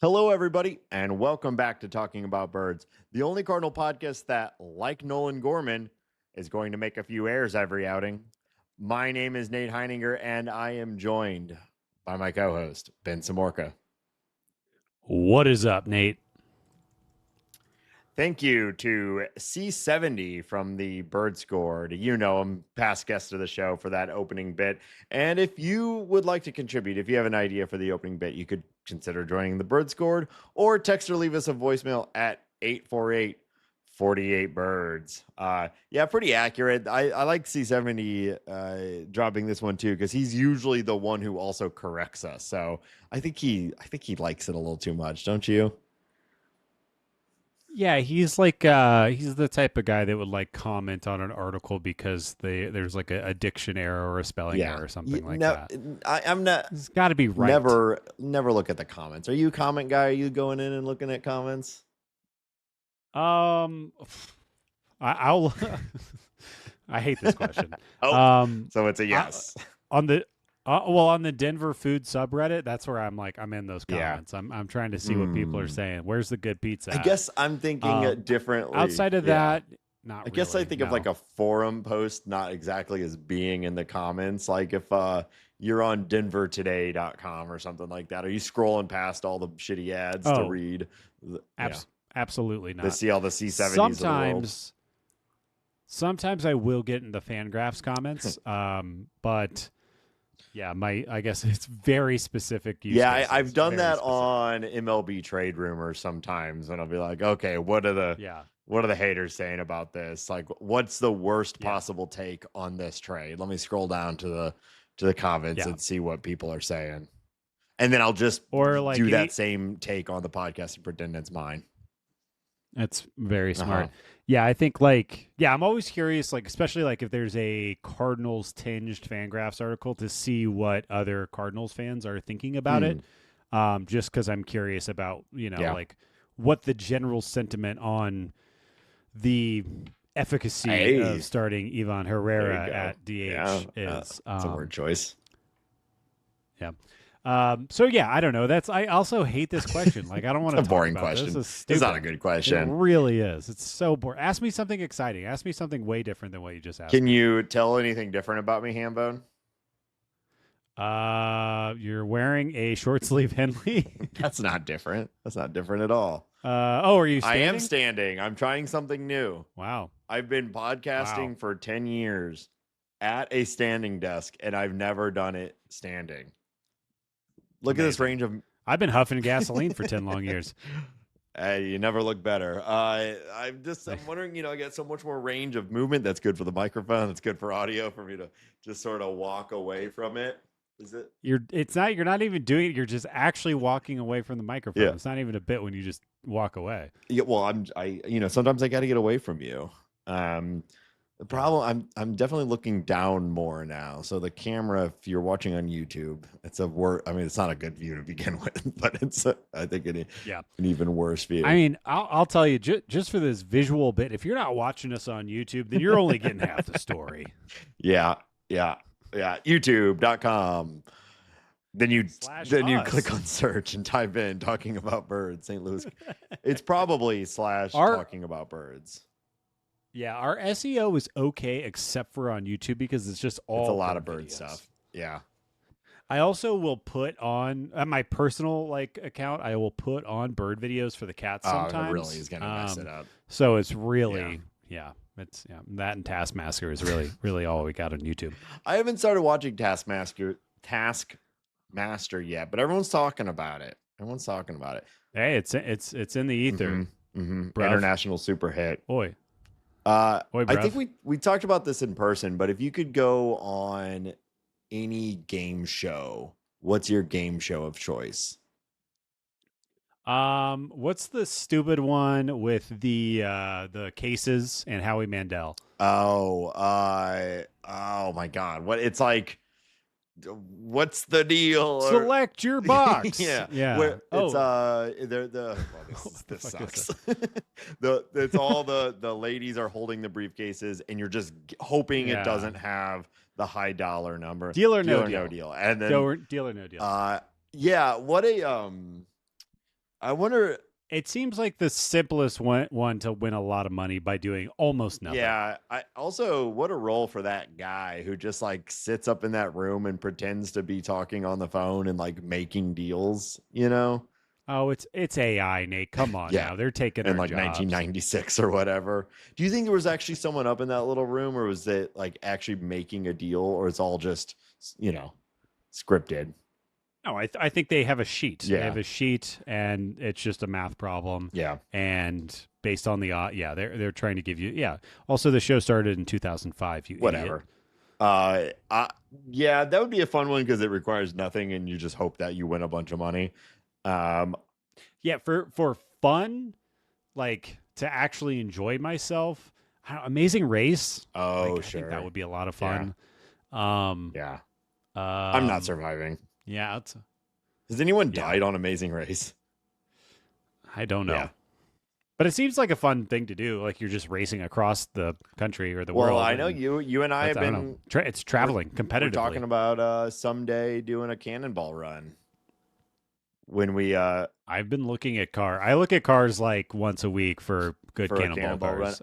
Hello, everybody, and welcome back to Talking About Birds, the only Cardinal podcast that, like Nolan Gorman, is going to make a few errors every outing. My name is Nate Heininger, and I am joined by my co-host, Ben Samorka. What is up, Nate? Thank you to C70 from the Bird Score. You know him, past guest of the show, for that opening bit. And if you would like to contribute, if you have an idea for the opening bit, you could consider joining the Bird Scored or text or leave us a voicemail at 848-48-BIRDS. Yeah, pretty accurate. I like C70 dropping this one too, because he's usually the one who also corrects us. So I think he likes it a little too much, don't you? Yeah, he's he's the type of guy that would like comment on an article because there's like a diction error or a spelling error or something like that. I'm not. It's got to be right. Never look at the comments. Are you a comment guy? Are you going in and looking at comments? I'll I hate this question. So it's a yes. On the Denver food subreddit, that's where I'm in those comments. Yeah. I'm trying to see what people are saying. Where's the good pizza? I guess I'm thinking differently. Outside of that, not. I guess I think of like a forum post, not exactly as being in the comments. Like if you're on denvertoday.com or something like that, are you scrolling past all the shitty ads to read? Absolutely not. To see all the C70s of the world. Sometimes I will get in the Fangraphs comments, but. Yeah, I guess it's very specific. I've done that on MLB Trade Rumors sometimes, and I'll be like, okay, what are the haters saying about this? Like, what's the worst possible take on this trade? Let me scroll down to the comments and see what people are saying, and then I'll just do that same take on the podcast and pretend it's mine. That's very smart. Yeah, I think I'm always curious, especially if there's a Cardinals tinged Fangraphs article to see what other Cardinals fans are thinking about it. Just because I'm curious about, what the general sentiment on the efficacy of starting Ivan Herrera at DH is. That's a word choice. Yeah. I don't know. I also hate this question. I don't want to. It's a boring question. It's not a good question. It really is. It's so boring. Ask me something exciting. Ask me something way different than what you just asked. Can you tell anything different about me, Hambone? You're wearing a short sleeve Henley. That's not different. That's not different at all. Are you standing? I am standing. I'm trying something new. Wow. I've been podcasting for 10 years at a standing desk, and I've never done it standing. Look at this range of... I've been huffing gasoline for 10 long years. You never look better. I'm wondering, I get so much more range of movement. That's good for the microphone. That's good for audio, for me to just sort of walk away from it. Is it? You're not even doing it. You're just actually walking away from the microphone. Yeah. It's not even a bit when you just walk away. Yeah. Well, sometimes I got to get away from you. The problem, I'm definitely looking down more now. So the camera, if you're watching on YouTube, it's it's not a good view to begin with, but I think an even worse view. I mean, I'll tell you, just for this visual bit, if you're not watching us on YouTube, then you're only getting half the story. Yeah. YouTube.com. Then you click on search and type in Talking About Birds, St. Louis. It's probably / Talking About Birds. Yeah, our SEO is okay except for on YouTube because it's just all. It's a lot of bird stuff. Yeah. I also will put on my personal account. I will put on bird videos for the cats sometimes. It really is gonna mess it up. So it's really that and Taskmaster is really all we got on YouTube. I haven't started watching Taskmaster yet, but everyone's talking about it. Hey, it's in the ether. International super hit. Oi. I think we talked about this in person, but if you could go on any game show, what's your game show of choice? What's the stupid one with the cases and Howie Mandel? Oh my God. What's the deal? Select your box. Yeah. It's this sucks. It's all the ladies are holding the briefcases and you're just hoping it doesn't have the high dollar number. Deal or no deal. And then deal or no deal. What a I wonder. It seems like the simplest one to win a lot of money by doing almost nothing. Yeah. I also, what a role for that guy who just like sits up in that room and pretends to be talking on the phone and like making deals, you know? Oh, it's AI, Nate. Come on Yeah. now. They're taking In our like jobs. 1996 or whatever. Do you think there was actually someone up in that little room, or was it like actually making a deal, or it's all just, scripted? No, I think they have a sheet. Yeah. They have a sheet, and it's just a math problem. Yeah. And based on the they're trying to give you Also, the show started in 2005. You Whatever. Idiot. Yeah, that would be a fun one because it requires nothing, and you just hope that you win a bunch of money. Yeah, for fun, like to actually enjoy myself. Amazing Race. Oh, I think that would be a lot of fun. Yeah. I'm not surviving. Yeah, Has anyone died on Amazing Race? I don't know. Yeah. But it seems like a fun thing to do. Like you're just racing across the country or the world. Well, I know you and I have been. It's traveling competitively. We're talking about someday doing a cannonball run. When we I've been looking at I look at cars like once a week for good cannonball run.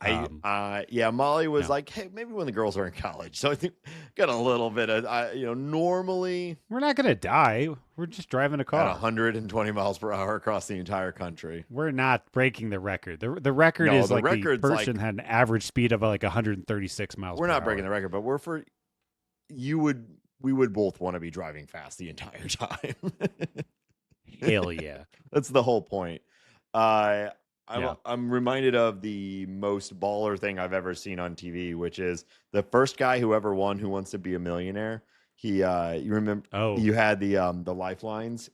Molly was like, hey, maybe when the girls are in college. So I think got a little bit of normally we're not gonna die. We're just driving a car at 120 miles per hour across the entire country. We're not breaking the record. The record is like the person had an average speed of like 136 miles. We're not breaking the record, but we would both want to be driving fast the entire time. Hell yeah. That's the whole point. I'm reminded of the most baller thing I've ever seen on TV, which is the first guy who ever won Who Wants to Be a Millionaire. He you remember you had the lifelines.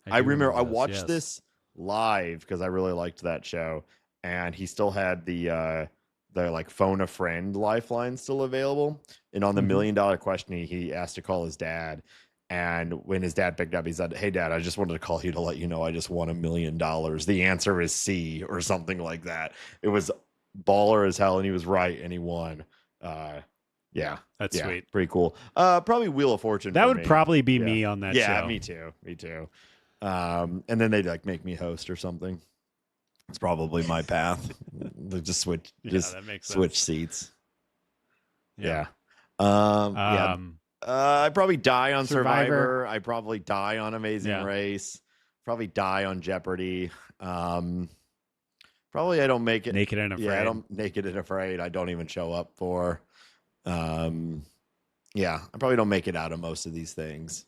I remember I watched this live because I really liked that show, and he still had the like phone a friend lifeline still available. And on the $1 million question, he asked to call his dad. And when his dad picked up, he said, hey, Dad, I just wanted to call you to let you know I just won $1 million. The answer is C, or something like that. It was baller as hell, and he was right, and he won. That's sweet. Pretty cool. Probably Wheel of Fortune. That would probably be me on that show. Yeah, me too. And then they'd like make me host or something. It's probably my path. They just switch seats. Yeah. I'd probably die on Survivor. I'd probably die on Amazing Race. Probably die on Jeopardy. Probably I don't make it. Naked and Afraid. Yeah, I don't Naked and Afraid. I don't even show up for. I probably don't make it out of most of these things.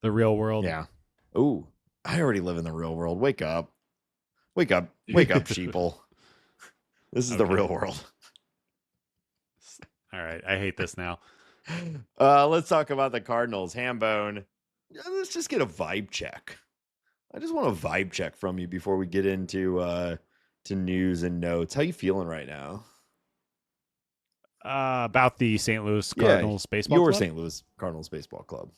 The Real World. Yeah. Ooh, I already live in the real world. Wake up, sheeple. This is the real world. All right, I hate this now. Let's talk about the Cardinals. Hambone, let's just get a vibe check. I just want a vibe check from you before we get into to news and notes. How you feeling right now? About the St. Louis Cardinals baseball club? St. Louis Cardinals baseball club.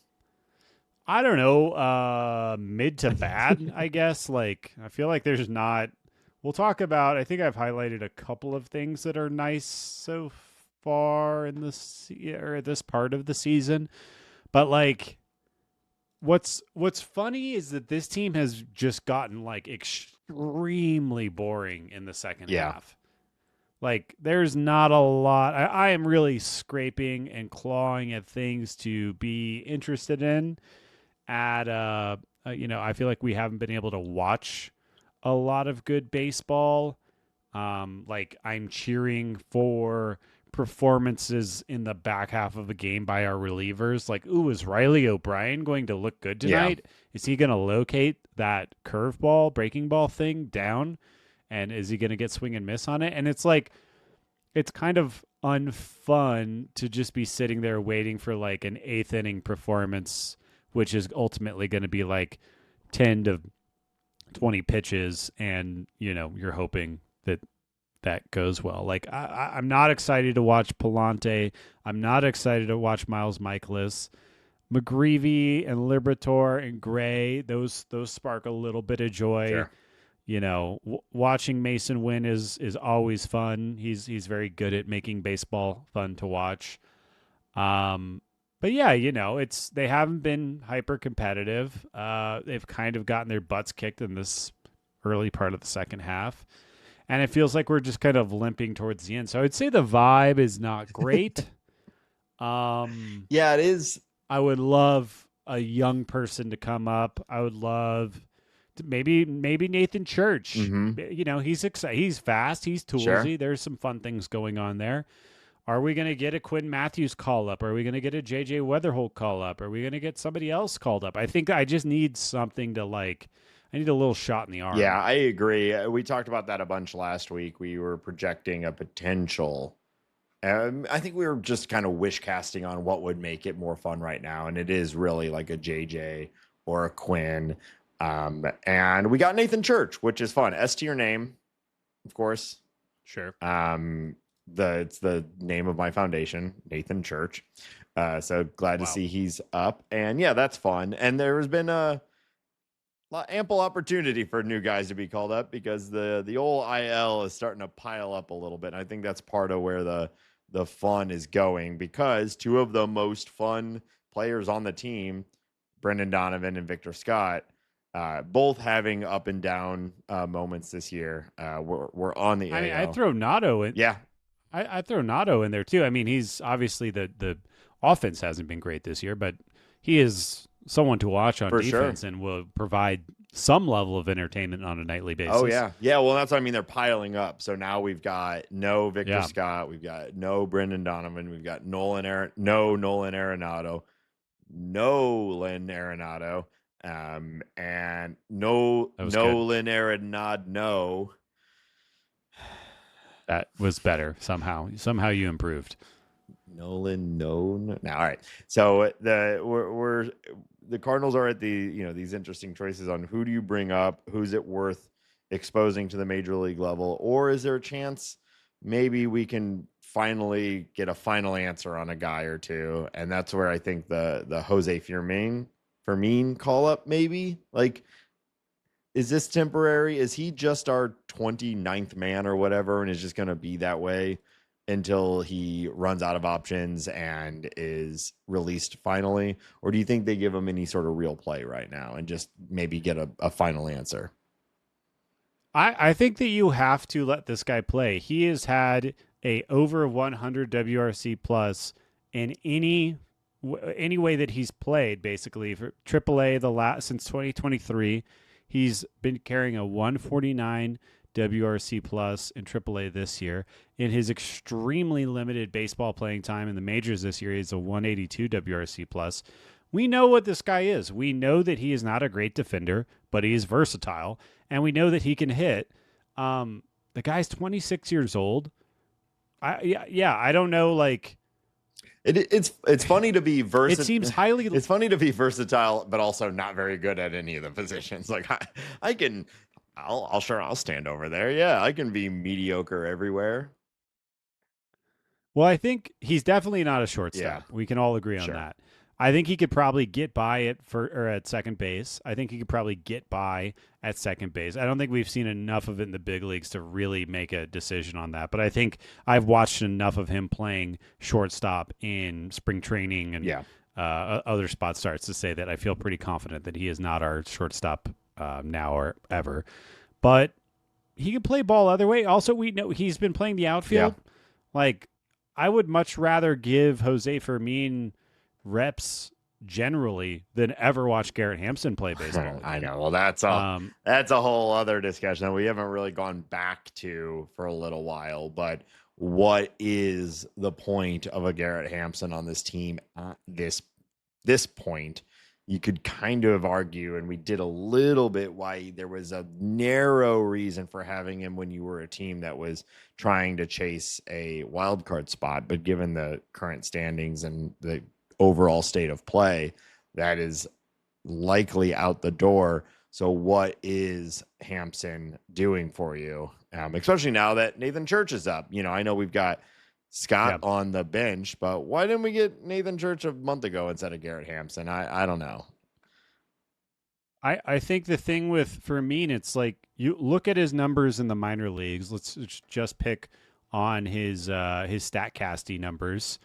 I don't know. Mid to bad, I guess. Like, I feel like there's not. We'll talk about. I think I've highlighted a couple of things that are nice so far in this part of the season, but like, what's funny is that this team has just gotten like extremely boring in the second half. Like, there's not a lot. I am really scraping and clawing at things to be interested in. I feel like we haven't been able to watch a lot of good baseball. Like, I'm cheering for performances in the back half of a game by our relievers. Like, is Riley O'Brien going to look good tonight? Yeah. Is he going to locate that curveball, breaking ball thing down? And is he going to get swing and miss on it? And it's like, it's kind of unfun to just be sitting there waiting for like an 8th inning performance, which is ultimately going to be like 10 to 20 pitches. And, you're hoping that goes well. Like, I'm not excited to watch Palante. I'm not excited to watch Miles Michaelis. McGreevy and Liberatore and Gray, those spark a little bit of joy. Sure. Watching Mason win is always fun. He's very good at making baseball fun to watch. But yeah, they haven't been hyper competitive. They've kind of gotten their butts kicked in this early part of the second half. And it feels like we're just kind of limping towards the end. So I'd say the vibe is not great. Yeah, it is. I would love a young person to come up. I would love maybe Nathan Church. Mm-hmm. He's he's fast. He's toolsy. Sure. There's some fun things going on there. Are we going to get a Quinn Matthews call up? Are we going to get a JJ Weatherholt call up? Are we going to get somebody else called up? I think I just need something to I need a little shot in the arm. Yeah, I agree. We talked about that a bunch last week. We were projecting a potential. I think we were just kind of wish casting on what would make it more fun right now. And it is really like a JJ or a Quinn. And we got Nathan Church, which is fun. S tier name, of course. Sure. It's the name of my foundation, Nathan Church. So glad to see he's up. And yeah, that's fun. And there has been ample opportunity for new guys to be called up because the old IL is starting to pile up a little bit. And I think that's part of where the fun is going, because two of the most fun players on the team, Brendan Donovan and Victor Scott, both having up and down moments this year. We're on the AL. I mean, I'd throw Nato in. Yeah. I'd throw Nato in there too. I mean, he's obviously the offense hasn't been great this year, but he is someone to watch on defense and will provide some level of entertainment on a nightly basis. Oh, yeah. Yeah, well, that's what I mean. They're piling up. So now we've got no Victor Scott. We've got no Brendan Donovan. We've got Nolan Arenado, and Nolan Arenado. That was better somehow. Somehow you improved. No. All right. So the Cardinals are at these interesting choices on who do you bring up, who's it worth exposing to the major league level, or is there a chance maybe we can finally get a final answer on a guy or two? And that's where I think the Jose Fermin call up maybe, like, is this temporary? Is he just our 29th man or whatever and is just going to be that way until he runs out of options and is released finally? Or do you think they give him any sort of real play right now and just maybe get a final answer? I think that you have to let this guy play. He has had a over 100 WRC plus in any way that he's played, basically. For AAA since 2023, he's been carrying a 149 WRC plus in AAA this year. In his extremely limited baseball playing time in the majors this year, he's a 182 WRC plus. We know what this guy is. We know that he is not a great defender, but he is versatile, and we know that he can hit. The guy's 26 years old. I don't know, like. It's funny to be versatile. It seems highly. It's funny to be versatile, but also not very good at any of the positions. Like I'll stand over there. Yeah, I can be mediocre everywhere. Well, I think he's definitely not a shortstop. Yeah. We can all agree on that. I think he could probably get by at second base. I think he could probably get by at second base. I don't think we've seen enough of it in the big leagues to really make a decision on that. But I think I've watched enough of him playing shortstop in spring training and other spot starts to say that I feel pretty confident that he is not our shortstop now or ever. But he can play ball other way. Also, we know he's been playing the outfield. Yeah. Like, I would much rather give Jose Fermin reps generally than ever watch Garrett Hampson play baseball. I know. Well, that's a whole other discussion that we haven't really gone back to for a little while. But what is the point of a Garrett Hampson on this team at this point? You could kind of argue, and we did a little bit, why there was a narrow reason for having him when you were a team that was trying to chase a wild card spot. But given the current standings and the overall state of play, that is likely out the door. So what is Hampson doing for you? Especially now that Nathan Church is up. I know we've got Scott on the bench, but why didn't we get Nathan Church a month ago instead of Garrett Hampson? I don't know. I think the thing with Fermin, it's like you look at his numbers in the minor leagues. Let's just pick on his StatCasty numbers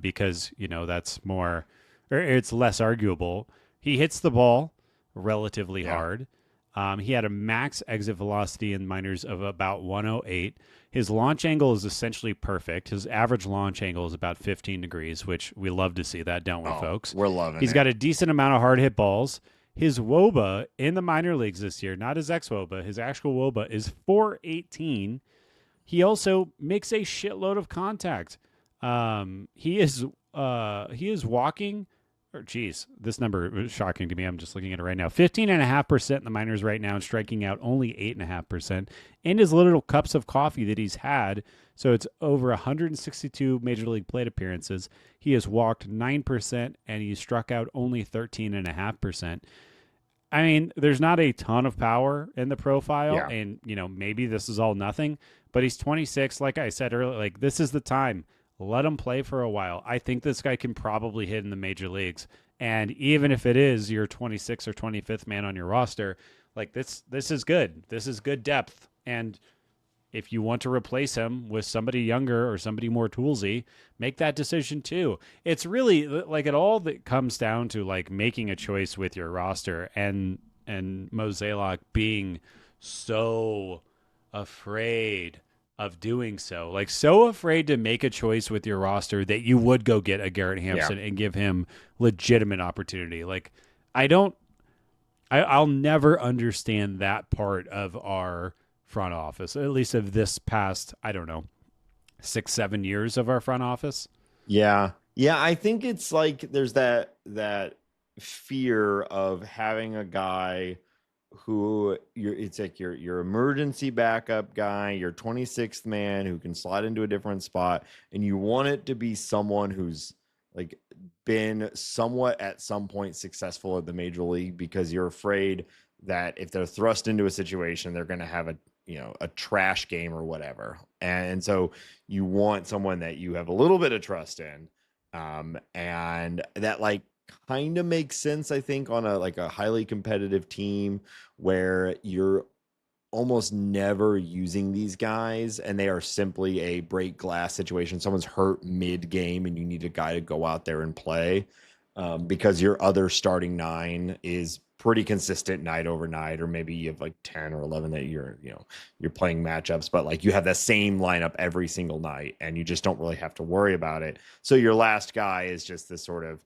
because that's more, or it's less arguable. He hits the ball relatively hard. He had a max exit velocity in minors of about 108. His launch angle is essentially perfect. His average launch angle is about 15 degrees, which we love to see that, don't we, folks? We're loving it. He's got a decent amount of hard hit balls. His WOBA in the minor leagues this year, not his ex-WOBA, his actual WOBA is 418. He also makes a shitload of contact. He is walking. This number is shocking to me. I'm just looking at it right now. 15.5% in the minors right now, and striking out only 8.5%. In his little cups of coffee that he's had, so it's over 162 major league plate appearances. He has walked 9%, and he struck out only 13.5%. I mean, there's not a ton of power in the profile, and maybe this is all nothing. But he's 26. Like I said earlier, like this is the time. Let him play for a while. I think this guy can probably hit in the major leagues. And even if it is your 26th or 25th man on your roster, like this is good. This is good depth. And if you want to replace him with somebody younger or somebody more toolsy, make that decision too. It's really like it all that comes down to like making a choice with your roster, and Mozeliak being so afraid of doing so, like so afraid to make a choice with your roster that you would go get a Garrett Hampson and give him legitimate opportunity. Like I'll never understand that part of our front office, at least of this past, 6-7 years of our front office. Yeah. I think it's like there's that fear of having a guy who it's like your emergency backup guy, your 26th man who can slide into a different spot, and you want it to be someone who's like been somewhat at some point successful at the major league, because you're afraid that if they're thrust into a situation, they're going to have a trash game or whatever. And so you want someone that you have a little bit of trust in. And that like kind of makes sense, I think, on a highly competitive team where you're almost never using these guys and they are simply a break glass situation. Someone's hurt mid game and you need a guy to go out there and play, because your other starting 9 is pretty consistent night over night, or maybe you have like 10 or 11 that you're playing matchups, but like you have the same lineup every single night and you just don't really have to worry about it. So your last guy is just this sort of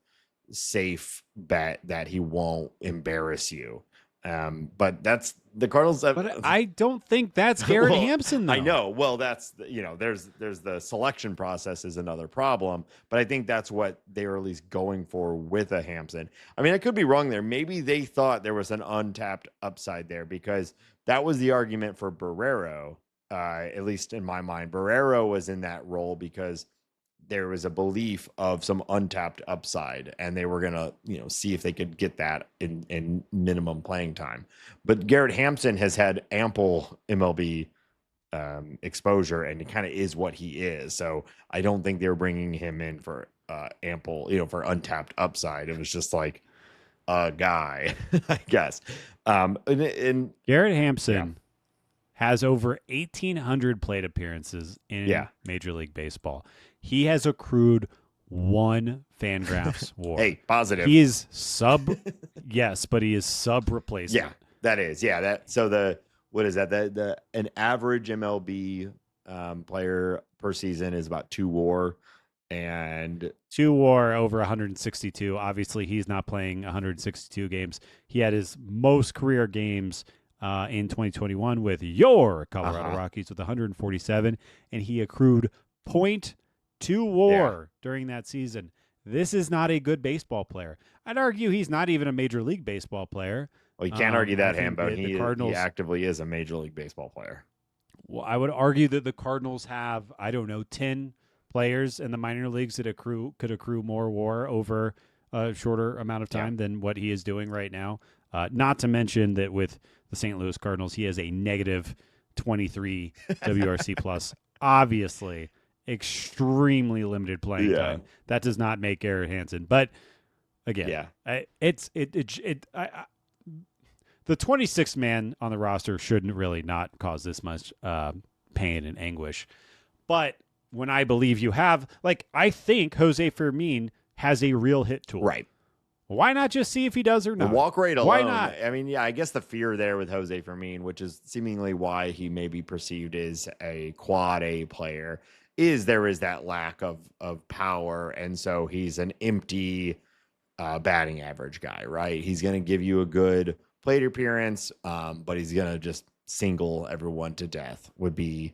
safe bet that he won't embarrass you. But that's the Cardinals. But I don't think that's Garrett Hampson, though. I know. Well, that's, there's the selection process is another problem, but I think that's what they're at least going for with a Hampson. I mean, I could be wrong there. Maybe they thought there was an untapped upside there, because that was the argument for Barrero, at least in my mind. Barrero was in that role because there was a belief of some untapped upside, and they were going to, see if they could get that in minimum playing time. But Garrett Hampson has had ample MLB exposure, and it kind of is what he is. So I don't think they were bringing him in for ample, for untapped upside. It was just like a guy, I guess. And Garrett Hampson has over 1,800 plate appearances in Major League Baseball. He has accrued 1 Fangraphs WAR. Hey, positive. He is yes, but he is sub replacement. Yeah, that is. Yeah, what is that? An average MLB player per season is about 2 WAR, and 2 WAR over 162. Obviously, he's not playing 162 games. He had his most career games in 2021 with your Colorado Rockies with 147, and he accrued 0.2 WAR during that season. This is not a good baseball player. I'd argue he's not even a Major League Baseball player. Well, you can't argue that, Hambo. He actively is a Major League Baseball player. Well, I would argue that the Cardinals have, 10 players in the minor leagues that could accrue more WAR over a shorter amount of time than what he is doing right now. Not to mention that with the St. Louis Cardinals, he has a negative 23 WRC plus. Obviously, extremely limited playing time. That does not make Garrett Hampson. But again, the 26th man on the roster shouldn't really not cause this much pain and anguish. But when I believe you have, I think Jose Fermin has a real hit tool. Right. Why not just see if he does or not? The walk rate alone. Why not? I mean, yeah, I guess the fear there with Jose Fermin, which is seemingly why he may be perceived as a quad A player, is there is that lack of power. And so he's an empty batting average guy, right? He's going to give you a good plate appearance, but he's going to just single everyone to death would be,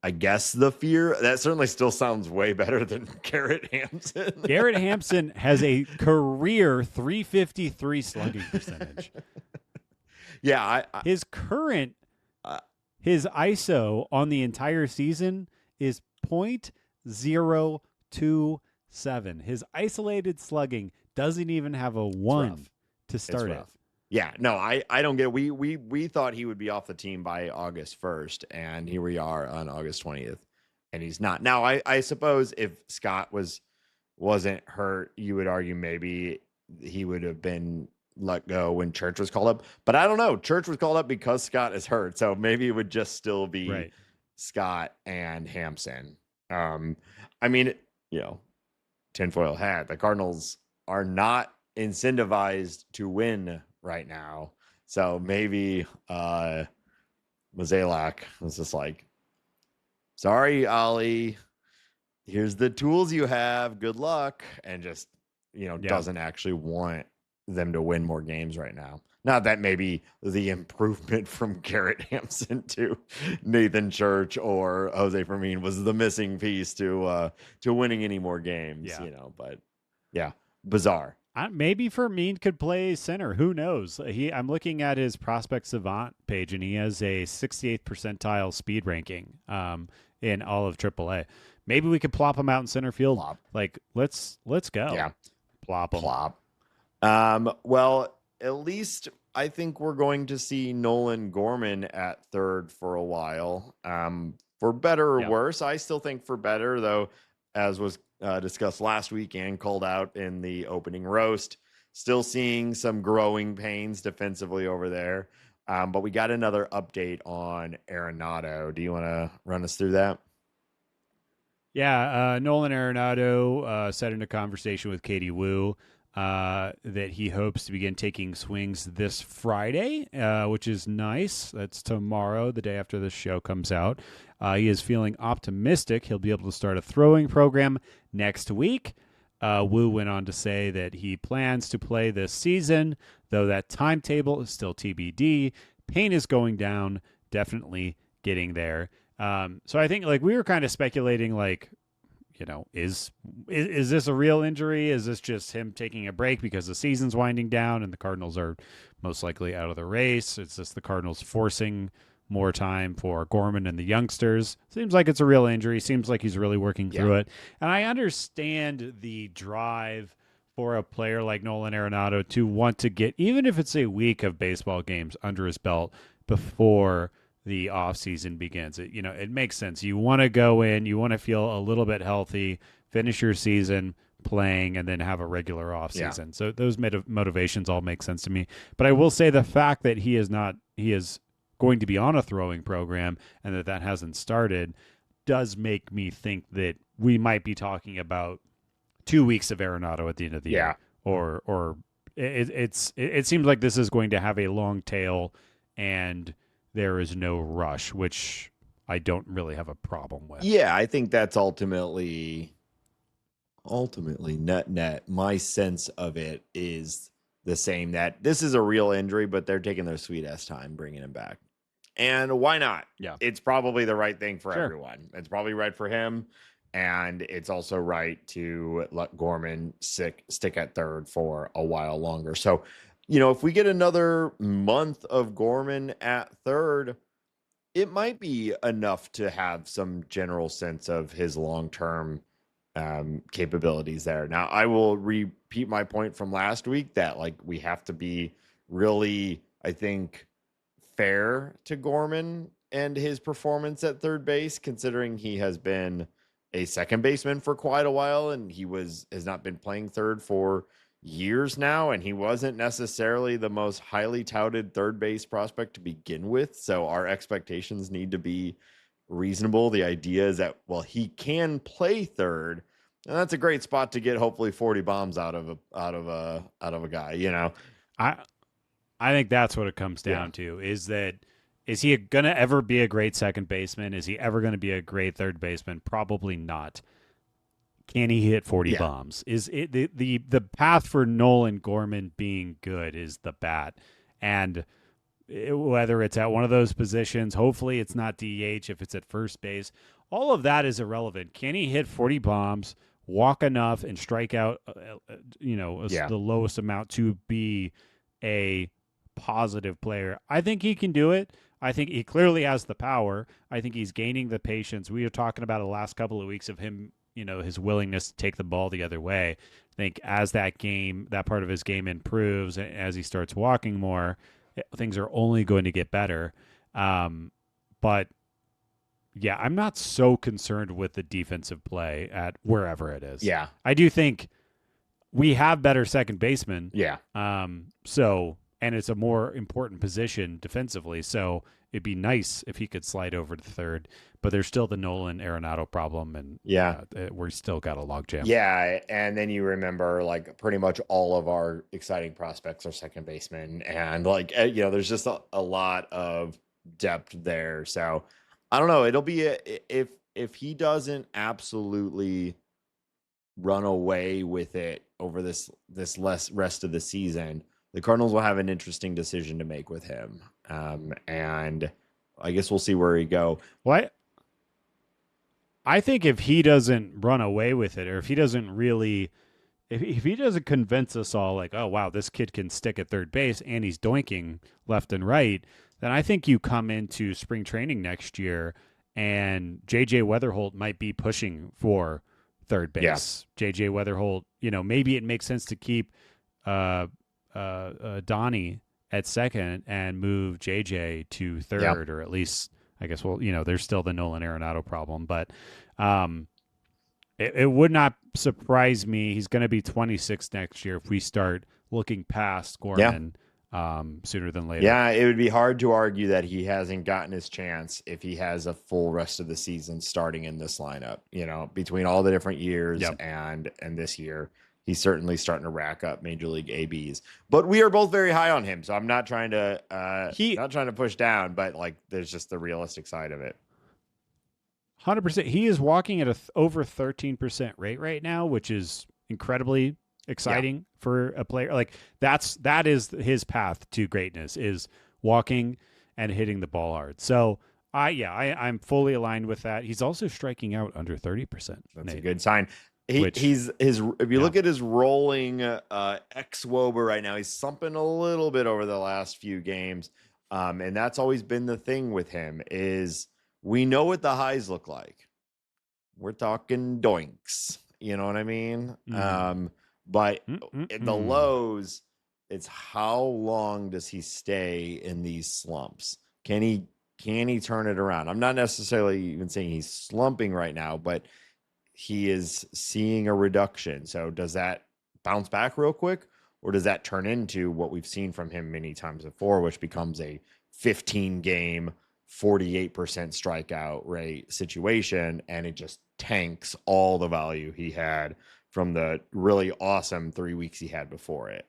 I guess, the fear. That certainly still sounds way better than Garrett Hampson. Garrett Hampson has a career 353 slugging percentage. Yeah. His current, his ISO on the entire season is .027. His isolated slugging doesn't even have a 1 to start it. Yeah, no, I don't get it. We thought he would be off the team by August 1st, and here we are on August 20th, and he's not. Now, I suppose if Scott wasn't hurt, you would argue maybe he would have been let go when Church was called up. But I don't know. Church was called up because Scott is hurt, so maybe it would just still be Scott and Hampson. I mean, tinfoil hat. The Cardinals are not incentivized to win right now, so maybe Mozeliak was just like, sorry, Oli, here's the tools you have, good luck, and just doesn't actually want them to win more games right now. Not that maybe the improvement from Garrett Hampson to Nathan Church or Jose Fermin was the missing piece to winning any more games, but yeah, bizarre. Maybe Fermin could play center. Who knows? I'm looking at his prospect savant page, and he has a 68th percentile speed ranking in all of AAA. Maybe we could plop him out in center field. Plop. Like, let's go. Yeah, plop him. Plop. Well, at least I think we're going to see Nolan Gorman at third for a while. For better or worse, I still think for better, though, as was discussed last week and called out in the opening roast. Still seeing some growing pains defensively over there. But we got another update on Arenado. Do you want to run us through that? Yeah, Nolan Arenado said in a conversation with Katie Wu that he hopes to begin taking swings this Friday, which is nice. That's tomorrow, the day after this show comes out. He is feeling optimistic he'll be able to start a throwing program next week. Wu went on to say that he plans to play this season, though that timetable is still TBD. Pain is going down, definitely getting there. So I think we were kind of speculating is this a real injury? Is this just him taking a break because the season's winding down and the Cardinals are most likely out of the race? It's just the Cardinals forcing more time for Gorman and the youngsters. Seems like it's a real injury. Seems like he's really working through it. And I understand the drive for a player like Nolan Arenado to want to get, even if it's a week of baseball games under his belt before the offseason begins. It makes sense. You want to go in, you want to feel a little bit healthy, finish your season playing, and then have a regular offseason. Yeah. So those motivations all make sense to me. But I will say the fact that he is going to be on a throwing program and that hasn't started does make me think that we might be talking about 2 weeks of Arenado at the end of the year. Or it seems like this is going to have a long tail and there is no rush, which I don't really have a problem with. Yeah, I think that's ultimately net. My sense of it is the same, that this is a real injury, but they're taking their sweet ass time bringing him back. And why not? Yeah. It's probably the right thing for everyone. It's probably right for him. And it's also right to let Gorman stick at third for a while longer. So, if we get another month of Gorman at third, it might be enough to have some general sense of his long-term capabilities there. Now, I will repeat my point from last week that we have to be really, I think, fair to Gorman and his performance at third base, considering he has been a second baseman for quite a while and has not been playing third for years now, and he wasn't necessarily the most highly touted third base prospect to begin with. So our expectations need to be reasonable. The idea is that, he can play third. And that's a great spot to get hopefully 40 bombs out of a guy, you know. I think that's what it comes down to, is he going to ever be a great second baseman? Is he ever going to be a great third baseman? Probably not. Can he hit 40 bombs? Is it the path for Nolan Gorman being good is the bat. And whether it's at one of those positions, hopefully it's not DH, if it's at first base, all of that is irrelevant. Can he hit 40 bombs, walk enough, and strike out, the lowest amount to be a positive player? I think he can do it. I think he clearly has the power. I think he's gaining the patience. We were talking about the last couple of weeks of him, his willingness to take the ball the other way. I think as that part of his game improves, as he starts walking more, things are only going to get better. But yeah, I'm not so concerned with the defensive play at wherever it is. Yeah. I do think we have better second basemen. Yeah. And it's a more important position defensively. So it'd be nice if he could slide over to third, but there's still the Nolan Arenado problem. And we're still got a logjam. Yeah. And then you remember like pretty much all of our exciting prospects are second basemen. And like, there's just a lot of depth there. So I don't know. It'll be if he doesn't absolutely run away with it over this rest of the season, the Cardinals will have an interesting decision to make with him. And I guess we'll see where he go. What? I think if he doesn't run away with it, or if he doesn't really, if he doesn't convince us all like, oh, wow, this kid can stick at third base and he's doinking left and right, then I think you come into spring training next year and J.J. Weatherholt might be pushing for third base. Yeah. J.J. Weatherholt, maybe it makes sense to keep Donnie at second and move JJ to third, or at least, I guess, there's still the Nolan Arenado problem, but it would not surprise me. He's going to be 26 next year if we start looking past Gorman sooner than later. Yeah, it would be hard to argue that he hasn't gotten his chance if he has a full rest of the season starting in this lineup, between all the different years and this year. He's certainly starting to rack up major league ABs, but we are both very high on him. So I'm not trying to push down, but like, there's just the realistic side of it. 100%. He is walking at over 13% rate right now, which is incredibly exciting for a player. Like that is his path to greatness, is walking and hitting the ball hard. So I'm fully aligned with that. He's also striking out under 30%. That's a good sign. If you look at his rolling xWOBA right now, he's slumping a little bit over the last few games. And that's always been the thing with him, is we know what the highs look like. We're talking doinks, you know what I mean? But in the lows, it's how long does he stay in these slumps? Can he turn it around? I'm not necessarily even saying he's slumping right now, but he is seeing a reduction. So does that bounce back real quick, or does that turn into what we've seen from him many times before, which becomes a 15-game, 48% strikeout rate situation, and it just tanks all the value he had from the really awesome 3 weeks he had before it?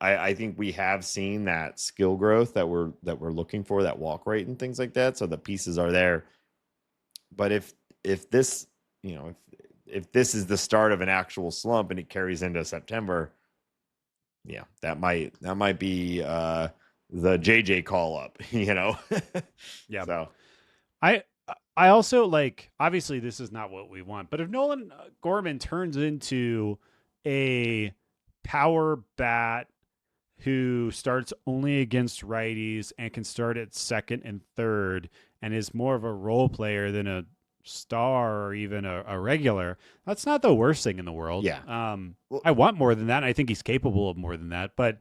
I think we have seen that skill growth that we're looking for, that walk rate and things like that. So the pieces are there. But if this, if this is the start of an actual slump and it carries into September, that might be the JJ call up, Yeah. So I also, like, obviously this is not what we want, but if Nolan Gorman turns into a power bat who starts only against righties and can start at second and third and is more of a role player than a star or even a regular, that's not the worst thing in the world. I want more than that. And I think he's capable of more than that, but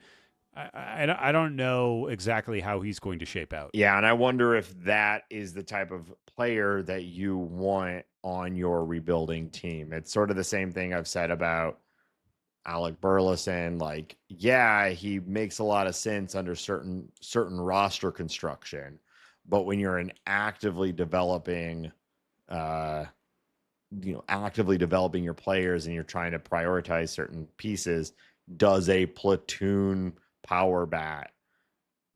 I don't know exactly how he's going to shape out. Yeah, and I wonder if that is the type of player that you want on your rebuilding team. It's sort of the same thing I've said about Alec Burleson. Like, yeah, he makes a lot of sense under certain roster construction, but when you're an actively developing actively developing your players and you're trying to prioritize certain pieces, does a platoon power bat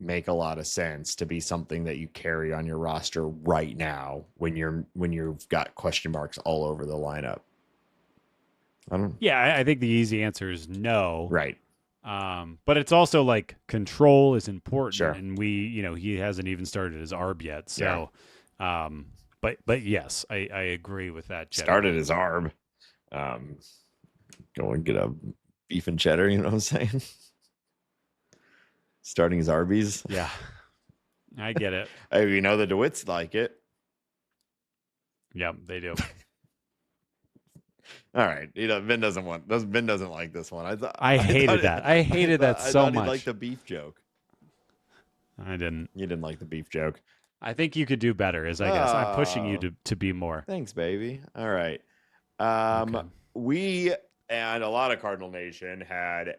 make a lot of sense to be something that you carry on your roster right now when you've got question marks all over the lineup? I think the easy answer is no. Right. But it's also like control is important, sure. and he hasn't even started his ARB yet. So, but yes, I agree with that. Started his ARB. Go and get a beef and cheddar. You know what I'm saying? Starting his Arby's. Yeah, I get it. The DeWitts like it. Yeah, they do. All right, Ben doesn't like this one. I hated that. I hated that so much. I like the beef joke. I didn't. You didn't like the beef joke. I think you could do better. I guess I'm pushing you to be more. Thanks, baby. All right. Okay. We and a lot of Cardinal Nation had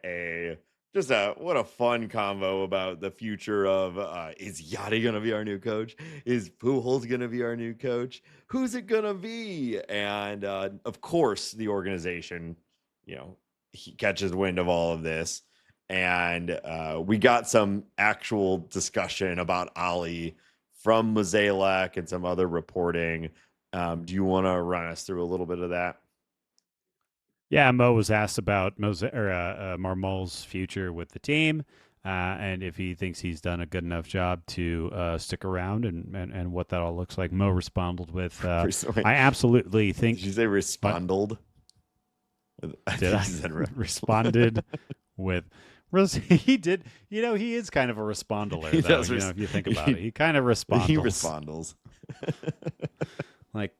what a fun convo about the future of is Yachty going to be our new coach? Is Pujols going to be our new coach? Who's it going to be? And of course, the organization, he catches wind of all of this. And we got some actual discussion about Oli from Mozeliak and some other reporting. Do you want to run us through a little bit of that? Yeah, Mo was asked about Marmol's future with the team, and if he thinks he's done a good enough job to stick around, and what that all looks like. Mo responded with, "I absolutely think." Did you say respondled? Did I responded with? He did. He is kind of a respondler. He does. If you think about it, he kind of responds. He respondles. Like,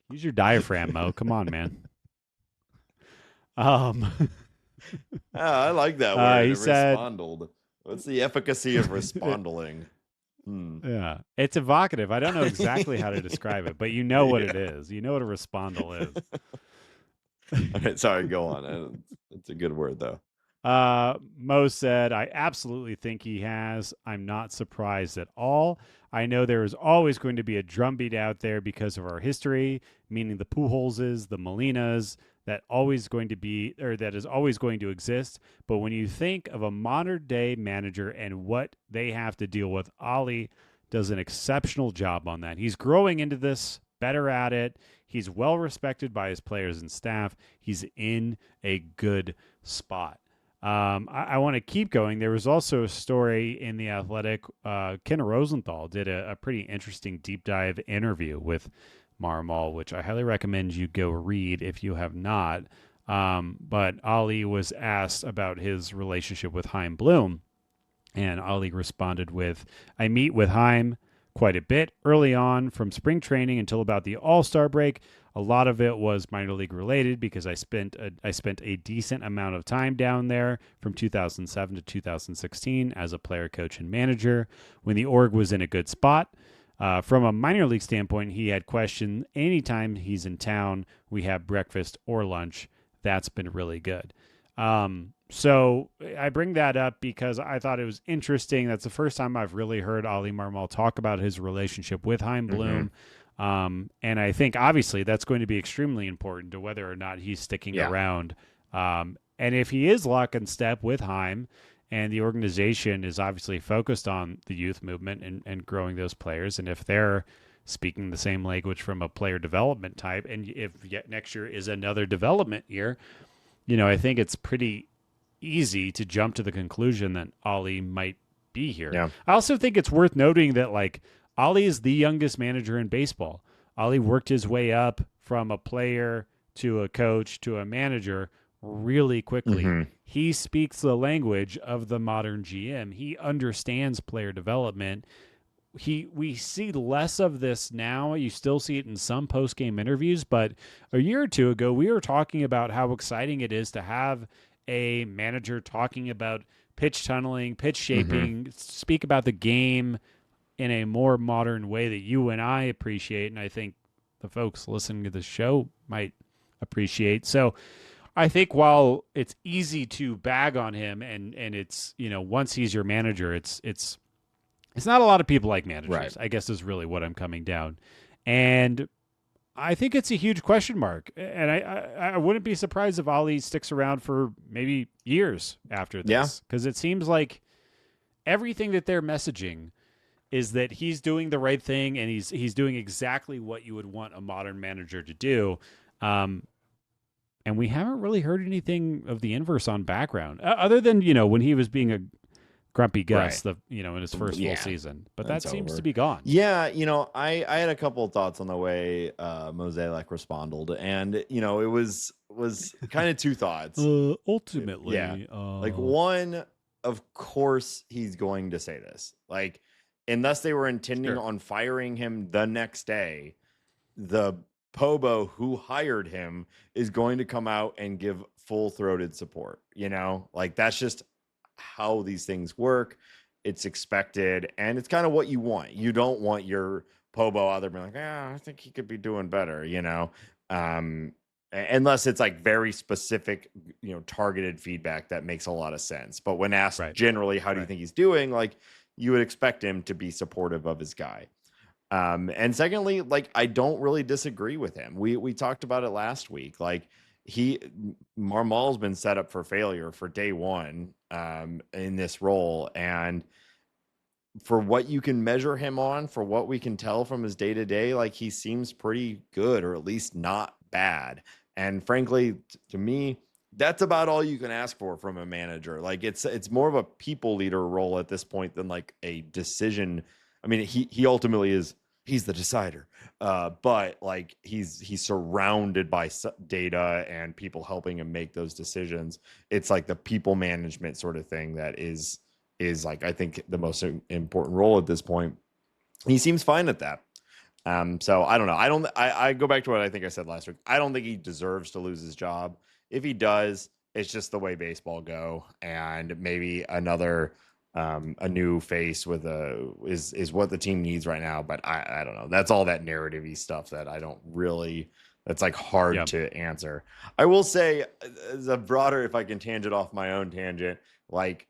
use your diaphragm, Mo. Come on, man. I like that word. He said, respondled. What's the efficacy of respondling? Yeah, it's evocative. I don't know exactly how to describe it, but you know what it is. You know what a respondle is. All right, sorry, go on. It's a good word, though. Mo said, I absolutely think he has. I'm not surprised at all. I know there is always going to be a drumbeat out there because of our history, meaning the Pujolses, the Molinas, that is always going to exist. But when you think of a modern day manager and what they have to deal with, Oli does an exceptional job on that. He's growing into this, better at it. He's well respected by his players and staff. He's in a good spot. I want to keep going. There was also a story in The Athletic. Ken Rosenthal did a pretty interesting deep dive interview with Marmol, which I highly recommend you go read if you have not. But Oli was asked about his relationship with Chaim Bloom, and Oli responded with, I meet with Chaim quite a bit early on from spring training until about the All-Star break. A lot of it was minor league related because I spent a decent amount of time down there from 2007 to 2016 as a player, coach, and manager when the org was in a good spot. From a minor league standpoint, he had questioned anytime he's in town, we have breakfast or lunch. That's been really good. So I bring that up because I thought it was interesting. That's the first time I've really heard Oli Marmol talk about his relationship with Chaim Bloom. And I think obviously that's going to be extremely important to whether or not he's sticking around. And if he is lock and step with Chaim, and the organization is obviously focused on the youth movement and growing those players, and if they're speaking the same language from a player development type, and if next year is another development year, I think it's pretty easy to jump to the conclusion that Oli might be here. Yeah. I also think it's worth noting that Oli is the youngest manager in baseball. Oli worked his way up from a player to a coach to a manager really quickly. He speaks the language of the modern GM. He understands player development. We see less of this now. You still see it in some post-game interviews, but a year or two ago, we were talking about how exciting it is to have a manager talking about pitch tunneling, pitch shaping, speak about the game in a more modern way that you and I appreciate, and I think the folks listening to the show might appreciate. So I think while it's easy to bag on him and it's, once he's your manager, it's not a lot of people like managers, right. I guess is really what I'm coming down. And I think it's a huge question mark, and I wouldn't be surprised if Oli sticks around for maybe years after Yeah. this, because it seems like everything that they're messaging is that he's doing the right thing and he's doing exactly what you would want a modern manager to do. Um, and we haven't really heard anything of the inverse on background, other than when he was being a grumpy Gus, Right. in his first full season. But that That's seems over. to be gone. Yeah, I had a couple of thoughts on the way Mozeliak responded, and it was kind of two thoughts. Ultimately, Yeah. Like one, of course he's going to say this. Like, unless they were intending on firing him the next day, the Pobo who hired him is going to come out and give full-throated support. Like, that's just how these things work. It's expected, and it's kind of what you want. You don't want your Pobo out there being like, I think he could be doing better, unless it's like very specific, targeted feedback that makes a lot of sense. But when asked generally, how do you think he's doing? Like, you would expect him to be supportive of his guy. And secondly, like, I don't really disagree with him. We talked about it last week. Like, Marmol's been set up for failure for day one in this role. And for what you can measure him on, for what we can tell from his day to day, like, he seems pretty good, or at least not bad. And frankly, to me, that's about all you can ask for from a manager. Like, it's more of a people leader role at this point than like a decision. I mean, he ultimately is. He's the decider, but like, he's surrounded by data and people helping him make those decisions. It's like the people management sort of thing that is like, I think, the most important role at this point. He seems fine at that. So I don't know. I go back to what I think I said last week. I don't think he deserves to lose his job. If he does, it's just the way baseball go, and maybe a new face is what the team needs right now. But I don't know. That's all that narrative-y stuff that I don't really. That's like hard to answer. I will say, as a broader, if I can tangent off my own tangent, like,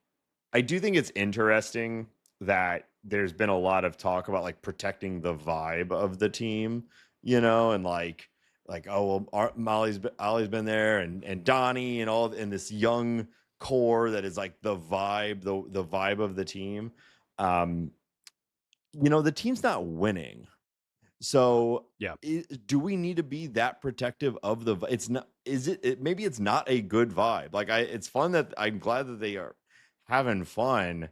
I do think it's interesting that there's been a lot of talk about like protecting the vibe of the team, and like, oh, well, Ollie's been there, and Donnie and all, in this young core that is like the vibe, the vibe of the team. The team's not winning. So do we need to be that protective of the? It's not. Is it? Maybe it's not a good vibe. Like, it's fun that I'm glad that they are having fun,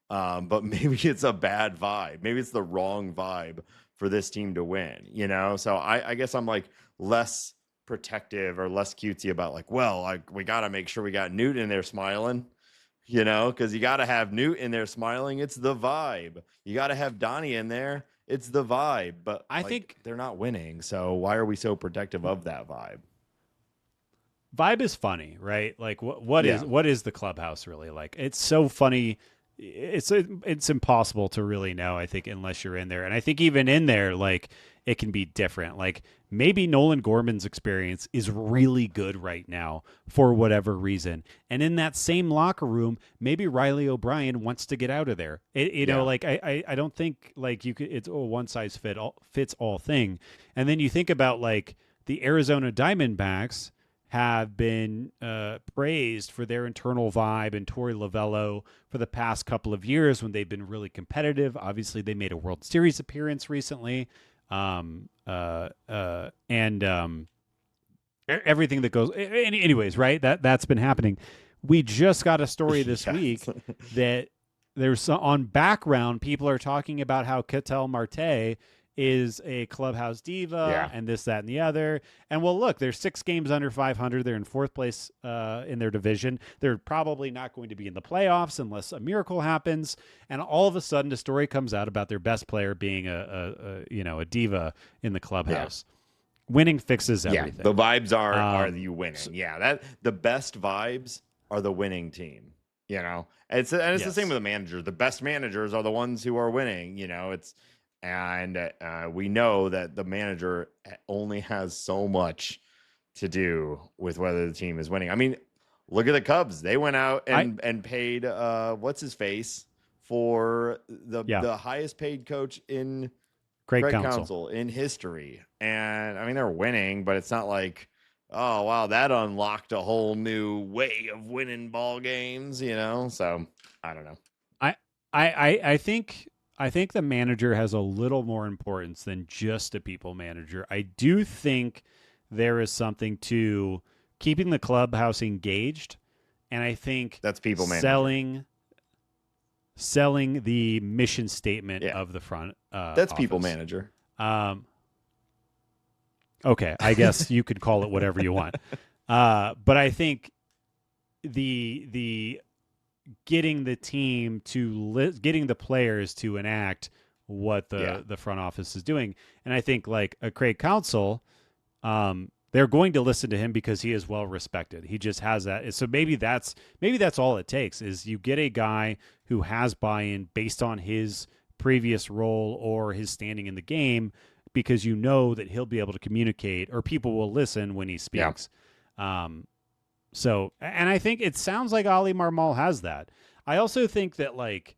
but maybe it's a bad vibe. Maybe it's the wrong vibe for this team to win. So I guess I'm like less protective or less cutesy about like, well, like, we got to make sure we got Newt in there smiling. Because you got to have Newt in there smiling. It's the vibe. You got to have Donnie in there. It's the vibe. But I think they're not winning. So why are we so protective of that vibe? Vibe is funny, right? Like, what is the clubhouse really like? It's so funny. It's impossible to really know, I think, unless you're in there. And I think even in there, like, it can be different. Like, maybe Nolan Gorman's experience is really good right now for whatever reason. And in that same locker room, maybe Riley O'Brien wants to get out of there. Like, I don't think like you could, it's a one size fits all thing. And then you think about like the Arizona Diamondbacks have been praised for their internal vibe, and Torey Lovello for the past couple of years when they've been really competitive. Obviously, they made a World Series appearance recently, and everything that goes. Anyways, right? That's been happening. We just got a story this week that there's on background. People are talking about how Ketel Marte is a clubhouse diva and this, that, and the other. And well, look, they're 6 games under 500. They're in 4th place in their division. They're probably not going to be in the playoffs unless a miracle happens. And all of a sudden, a story comes out about their best player being a diva in the clubhouse. Winning fixes everything. Yeah, the vibes are you winning. That the best vibes are the winning team. It's the same with the manager. The best managers are the ones who are winning. And we know that the manager only has so much to do with whether the team is winning. I mean, look at the Cubs. They went out and paid what's his face for the highest paid coach in Craig Counsell in history. And I mean, they're winning, but it's not like, oh, wow, that unlocked a whole new way of winning ball games, So I don't know. I think the manager has a little more importance than just a people manager. I do think there is something to keeping the clubhouse engaged, and I think that's people manager. Selling the mission statement of the front. That's office. People manager. Okay, I guess you could call it whatever you want. But I think the getting the team to getting the players to enact what the front office is doing, and I think like a Craig Counsell, they're going to listen to him because he is well respected. He just has that. So maybe that's all it takes is you get a guy who has buy-in based on his previous role or his standing in the game, because you know that he'll be able to communicate or people will listen when he speaks. Yeah. So, and I think it sounds like Oli Marmol has that. I also think that, like,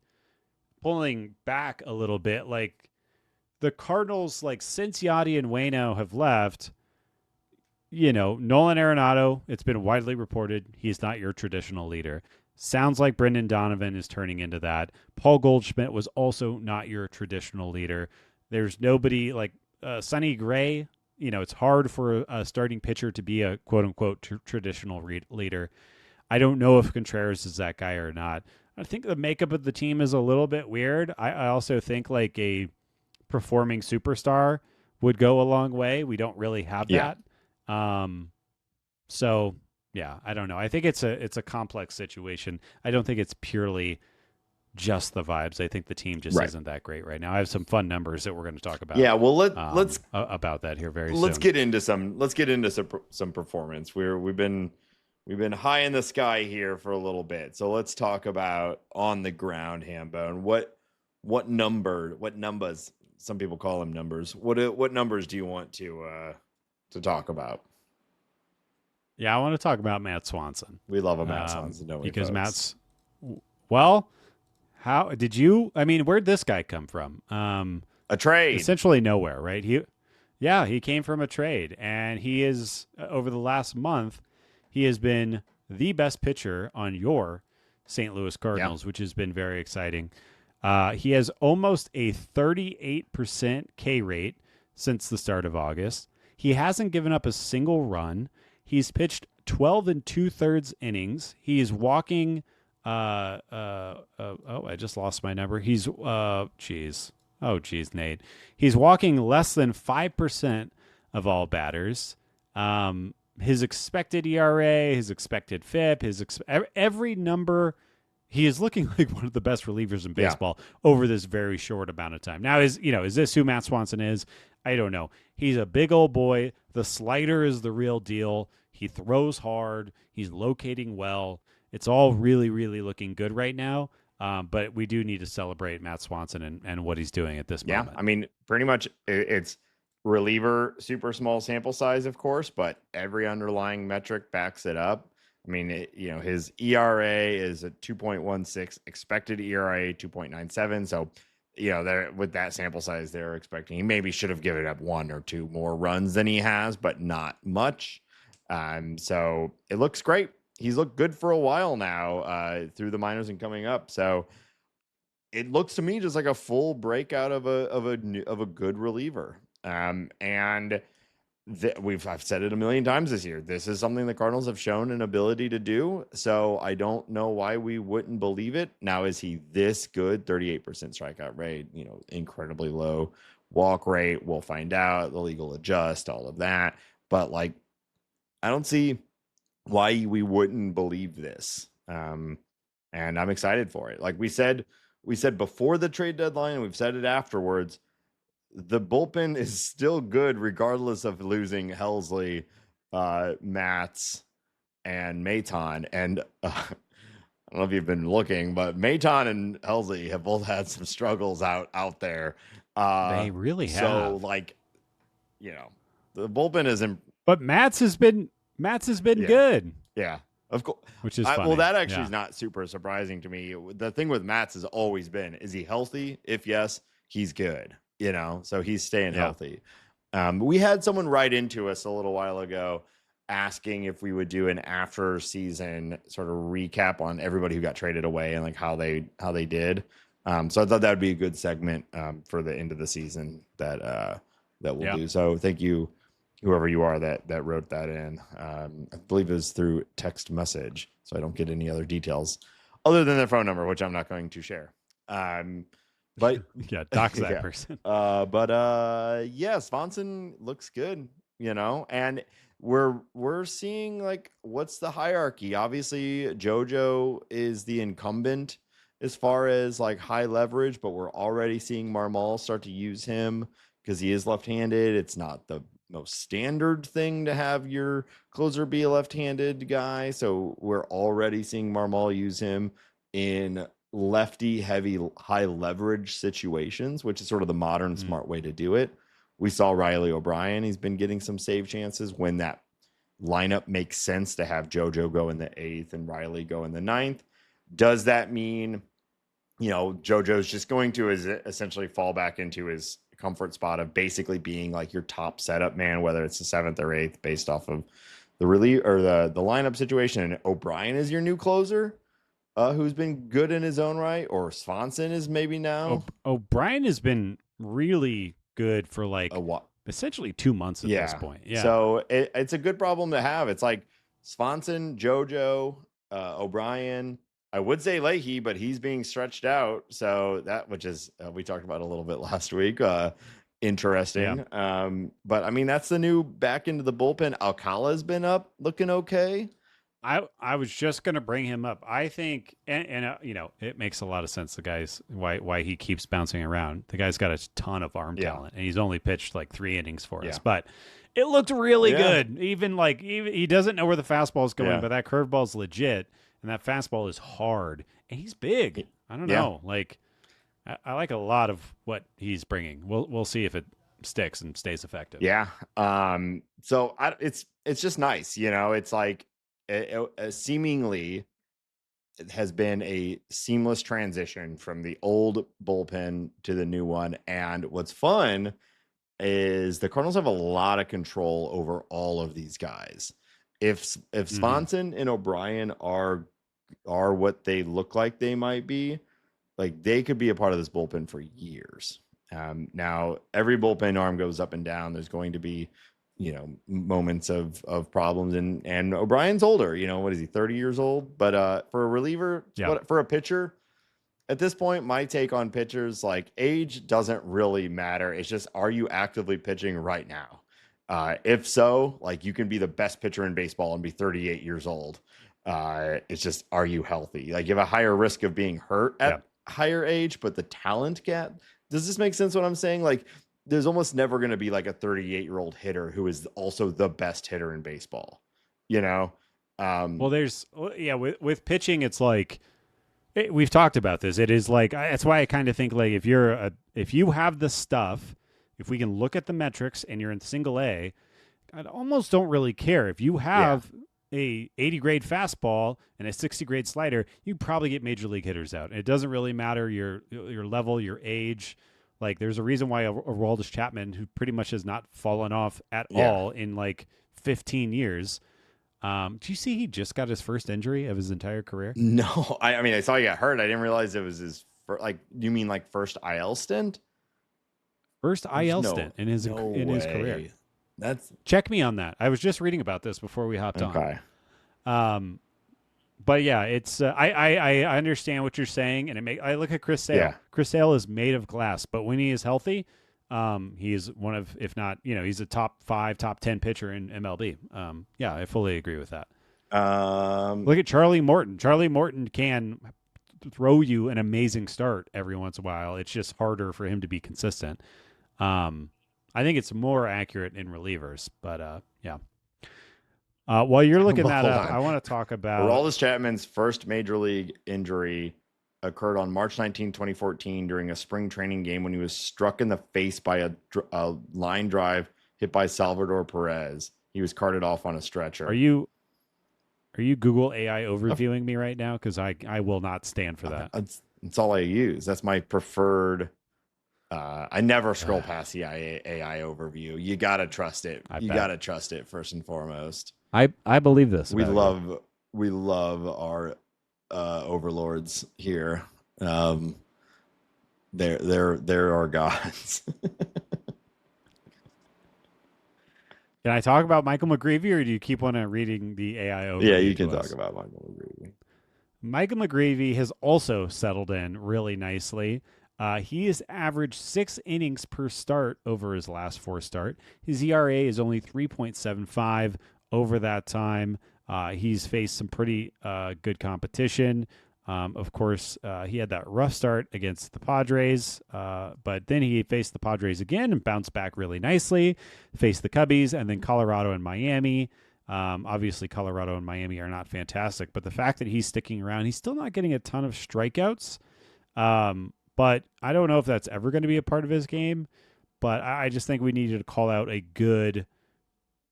pulling back a little bit, like the Cardinals, like since Yadi and Waino have left, Nolan Arenado, it's been widely reported he's not your traditional leader. Sounds like Brendan Donovan is turning into that. Paul Goldschmidt was also not your traditional leader. There's nobody like Sonny Gray. It's hard for a starting pitcher to be a quote-unquote traditional leader. I don't know if Contreras is that guy or not. I think the makeup of the team is a little bit weird. I also think like a performing superstar would go a long way. We don't really have that. So yeah, I don't know. I think it's a complex situation. I don't think it's purely just the vibes. I think the team just isn't that great right now. I have some fun numbers that we're going to talk about. Yeah, well let's about that here very soon. Let's get into some performance. We've been high in the sky here for a little bit. So let's talk about on the ground, Hambone. What numbers? Some people call them numbers. What numbers do you want to talk about? Yeah, I want to talk about Matt Svanson. We love a Matt Svanson, don't we? Because Matt's how did you? I mean, where'd this guy come from? A trade, essentially nowhere, right? He came from a trade, and he is over the last month, he has been the best pitcher on your St. Louis Cardinals, which has been very exciting. He has almost a 38% K rate since the start of August. He hasn't given up a single run. He's pitched 12 2/3 innings. He is walking. I just lost my number. He's Nate. He's walking less than 5% of all batters. His expected ERA, his expected FIP, every number. He is looking like one of the best relievers in baseball over this very short amount of time. Now, is this who Matt Svanson is? I don't know. He's a big old boy. The slider is the real deal. He throws hard. He's locating well. It's all really, really looking good right now. But we do need to celebrate Matt Svanson and what he's doing at this moment. Yeah, I mean, pretty much it's reliever, super small sample size, of course, but every underlying metric backs it up. I mean, his ERA is a 2.16, expected ERA 2.97. So, there with that sample size, they're expecting he maybe should have given up one or two more runs than he has, but not much. So it looks great. He's looked good for a while now through the minors and coming up. So it looks to me just like a full breakout of a good reliever. And I've said it a million times this year. This is something the Cardinals have shown an ability to do. So I don't know why we wouldn't believe it. Now, is he this good? 38% strikeout rate, incredibly low walk rate. We'll find out. The league will adjust, all of that. But I don't see why we wouldn't believe this. And I'm excited for it. Like we said before the trade deadline, and we've said it afterwards, the bullpen is still good regardless of losing Helsley, Matz, and Maton. And I don't know if you've been looking, but Maton and Helsley have both had some struggles out there. They really have. So, the bullpen is but Matz has been good. Yeah. Of course. Which is funny. Well, that actually is not super surprising to me. The thing with Matz has always been, is he healthy? If yes, he's good. so he's staying healthy. We had someone write into us a little while ago asking if we would do an after season sort of recap on everybody who got traded away and like how they did. So I thought that would be a good segment for the end of the season that we'll do. So thank you, whoever you are that wrote that in. I believe it was through text message, so I don't get any other details other than their phone number, which I'm not going to share. But dox that person. Svanson looks good, and we're seeing like what's the hierarchy. Obviously, JoJo is the incumbent as far as like high leverage, but we're already seeing Marmol start to use him because he is left-handed. It's not the most standard thing to have your closer be a left-handed guy, so we're already seeing Marmol use him in lefty heavy high leverage situations, which is sort of the modern smart way to do it. We saw Riley O'Brien. He's been getting some save chances when that lineup makes sense to have JoJo go in the 8th and Riley go in the 9th. Does that mean, JoJo's just going to essentially fall back into his comfort spot of basically being like your top setup man, whether it's the 7th or 8th, based off of the relief or the lineup situation? And O'Brien is your new closer, who's been good in his own right, or Svanson is maybe now. O'Brien has been really good for like essentially 2 months at this point. Yeah. So it's a good problem to have. It's like Svanson, JoJo, O'Brien. I would say Leahy, but he's being stretched out. So that, which is we talked about a little bit last week. Interesting. Yeah. But I mean, that's the new back into the bullpen. Alcala's been up, looking okay. I was just going to bring him up. I think, and it makes a lot of sense. The guy's why he keeps bouncing around. The guy's got a ton of arm talent, and he's only pitched like 3 innings for us. But it looked really good. Even he doesn't know where the fastball is going, but that curveball is legit, and that fastball is hard, and he's big. I don't know. Like, I like a lot of what he's bringing. We'll see if it sticks and stays effective. Yeah. So it's just nice. It's like. Seemingly it has been a seamless transition from the old bullpen to the new one. And what's fun is the Cardinals have a lot of control over all of these guys. If Svanson and O'Brien are what they look like they might be, like they could be a part of this bullpen for years. Now every bullpen arm goes up and down. There's going to be moments of problems, and O'Brien's older, what is he, 30 years old? But for a reliever, for a pitcher at this point, my take on pitchers, like, age doesn't really matter. It's just, are you actively pitching right now? If so, like, you can be the best pitcher in baseball and be 38 years old. It's just, are you healthy? Like, you have a higher risk of being hurt at higher age, but the talent gap, does this make sense what I'm saying? Like, there's almost never going to be like a 38-year-old hitter who is also the best hitter in baseball, Well, there's, with pitching, it's like, we've talked about this. It is like, that's why I kind of think like if you have the stuff, if we can look at the metrics and you're in single A, I almost don't really care. If you have a 80 grade fastball and a 60 grade slider, you probably get major league hitters out. It doesn't really matter your level, your age. Like, there's a reason why Aroldis Chapman, who pretty much has not fallen off at all in like 15 years. Do you see he just got his first injury of his entire career? No, I mean, I saw he got hurt. I didn't realize it was his you mean like first IL stint? First IL stint in his career. Check me on that. I was just reading about this before we hopped on. But yeah, it's I understand what you're saying, and I look at Chris Sale. Yeah. Chris Sale is made of glass, but when he is healthy, he is one of, if not, he's a top 5, top 10 pitcher in MLB. I fully agree with that. Look at Charlie Morton. Charlie Morton can throw you an amazing start every once in a while. It's just harder for him to be consistent. I think it's more accurate in relievers, but yeah. While you're looking that up, I want to talk about Aroldis Chapman's first major league injury occurred on March 19, 2014 during a spring training game when he was struck in the face by a line drive hit by Salvador Perez. He was carted off on a stretcher. Are you Google AI overviewing me right now? Because I will not stand for that. It's all I use. That's my preferred I never scroll past the AI overview. You gotta trust it. Gotta trust it first and foremost. I believe this. We love our overlords here. They're our gods. Can I talk about Michael McGreevy, or do you keep on reading the AI overview? Yeah, you can talk about Michael McGreevy. Michael McGreevy has also settled in really nicely. He has averaged 6 innings per start over his last 4 starts. His ERA is only 3.75 over that time. He's faced some pretty good competition. Of course, he had that rough start against the Padres, but then he faced the Padres again and bounced back really nicely, faced the Cubbies, and then Colorado and Miami. Obviously, Colorado and Miami are not fantastic, but the fact that he's sticking around, he's still not getting a ton of strikeouts. But I don't know if that's ever going to be a part of his game. But I just think we needed to call out a good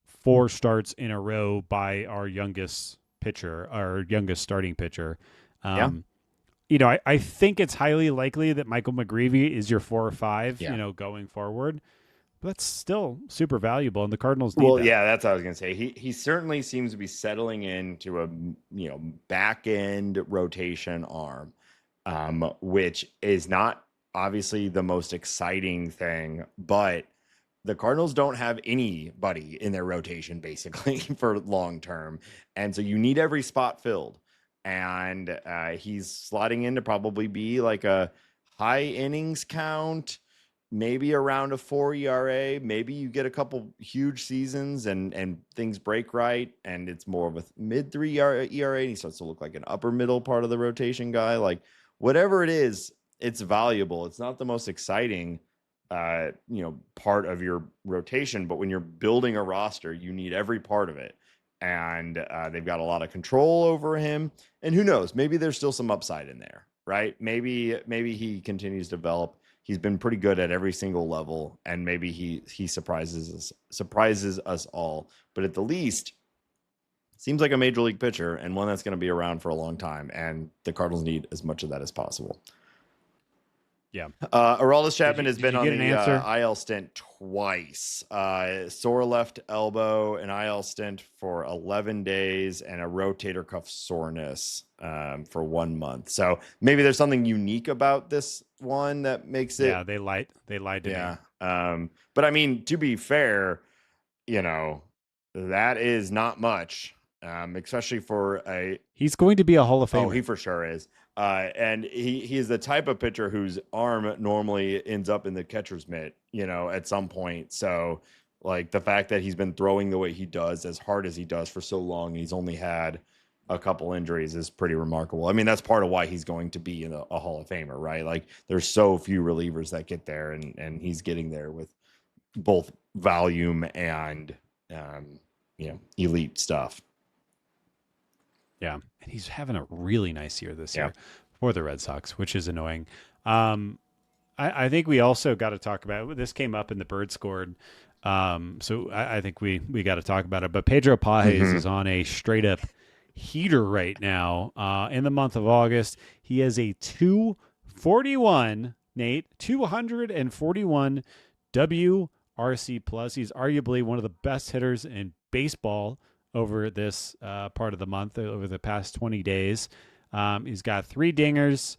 4 starts in a row by our youngest pitcher, our youngest starting pitcher. I think it's highly likely that Michael McGreevy is your 4 or 5, going forward. But that's still super valuable, and the Cardinals need that. Yeah, that's what I was going to say. He certainly seems to be settling into a back end rotation arm, which is not obviously the most exciting thing, but the Cardinals don't have anybody in their rotation basically for long term, and so you need every spot filled. And he's slotting in to probably be like a high innings count, maybe around a 4 ERA. Maybe you get a couple huge seasons and things break right, and it's more of a mid 3 ERA, and he starts to look like an upper middle part of the rotation guy. Like whatever it is, it's valuable. It's not the most exciting part of your rotation, but when you're building a roster, you need every part of it. And they've got a lot of control over him, and who knows, maybe there's still some upside in there, right? Maybe he continues to develop. He's been pretty good at every single level, and maybe he surprises us all. But at the least, seems like a major league pitcher and one that's going to be around for a long time, and the Cardinals need as much of that as possible. Yeah. Aroldis Chapman has been on the IL stint twice. Sore left elbow, an IL stint for 11 days, and a rotator cuff soreness for 1 month. So maybe there's something unique about this one that makes it. Yeah, they lied to me. But I mean, to be fair, that is not much, especially for a. He's going to be a Hall of Famer. Oh, he for sure is. And he is the type of pitcher whose arm normally ends up in the catcher's mitt, at some point. So like the fact that he's been throwing the way he does, as hard as he does for so long, and he's only had a couple injuries is pretty remarkable. I mean, that's part of why he's going to be a Hall of Famer, right? Like there's so few relievers that get there, and he's getting there with both volume and, elite stuff. Yeah, and he's having a really nice year this year for the Red Sox, which is annoying. I think we also got to talk about, this came up in the Bird Scored, so I think we got to talk about it. But Pedro Pagés is on a straight-up heater right now. In the month of August, he has a 241, Nate, 241 WRC plus. He's arguably one of the best hitters in baseball over this part of the month, over the past 20 days. He's got 3 dingers.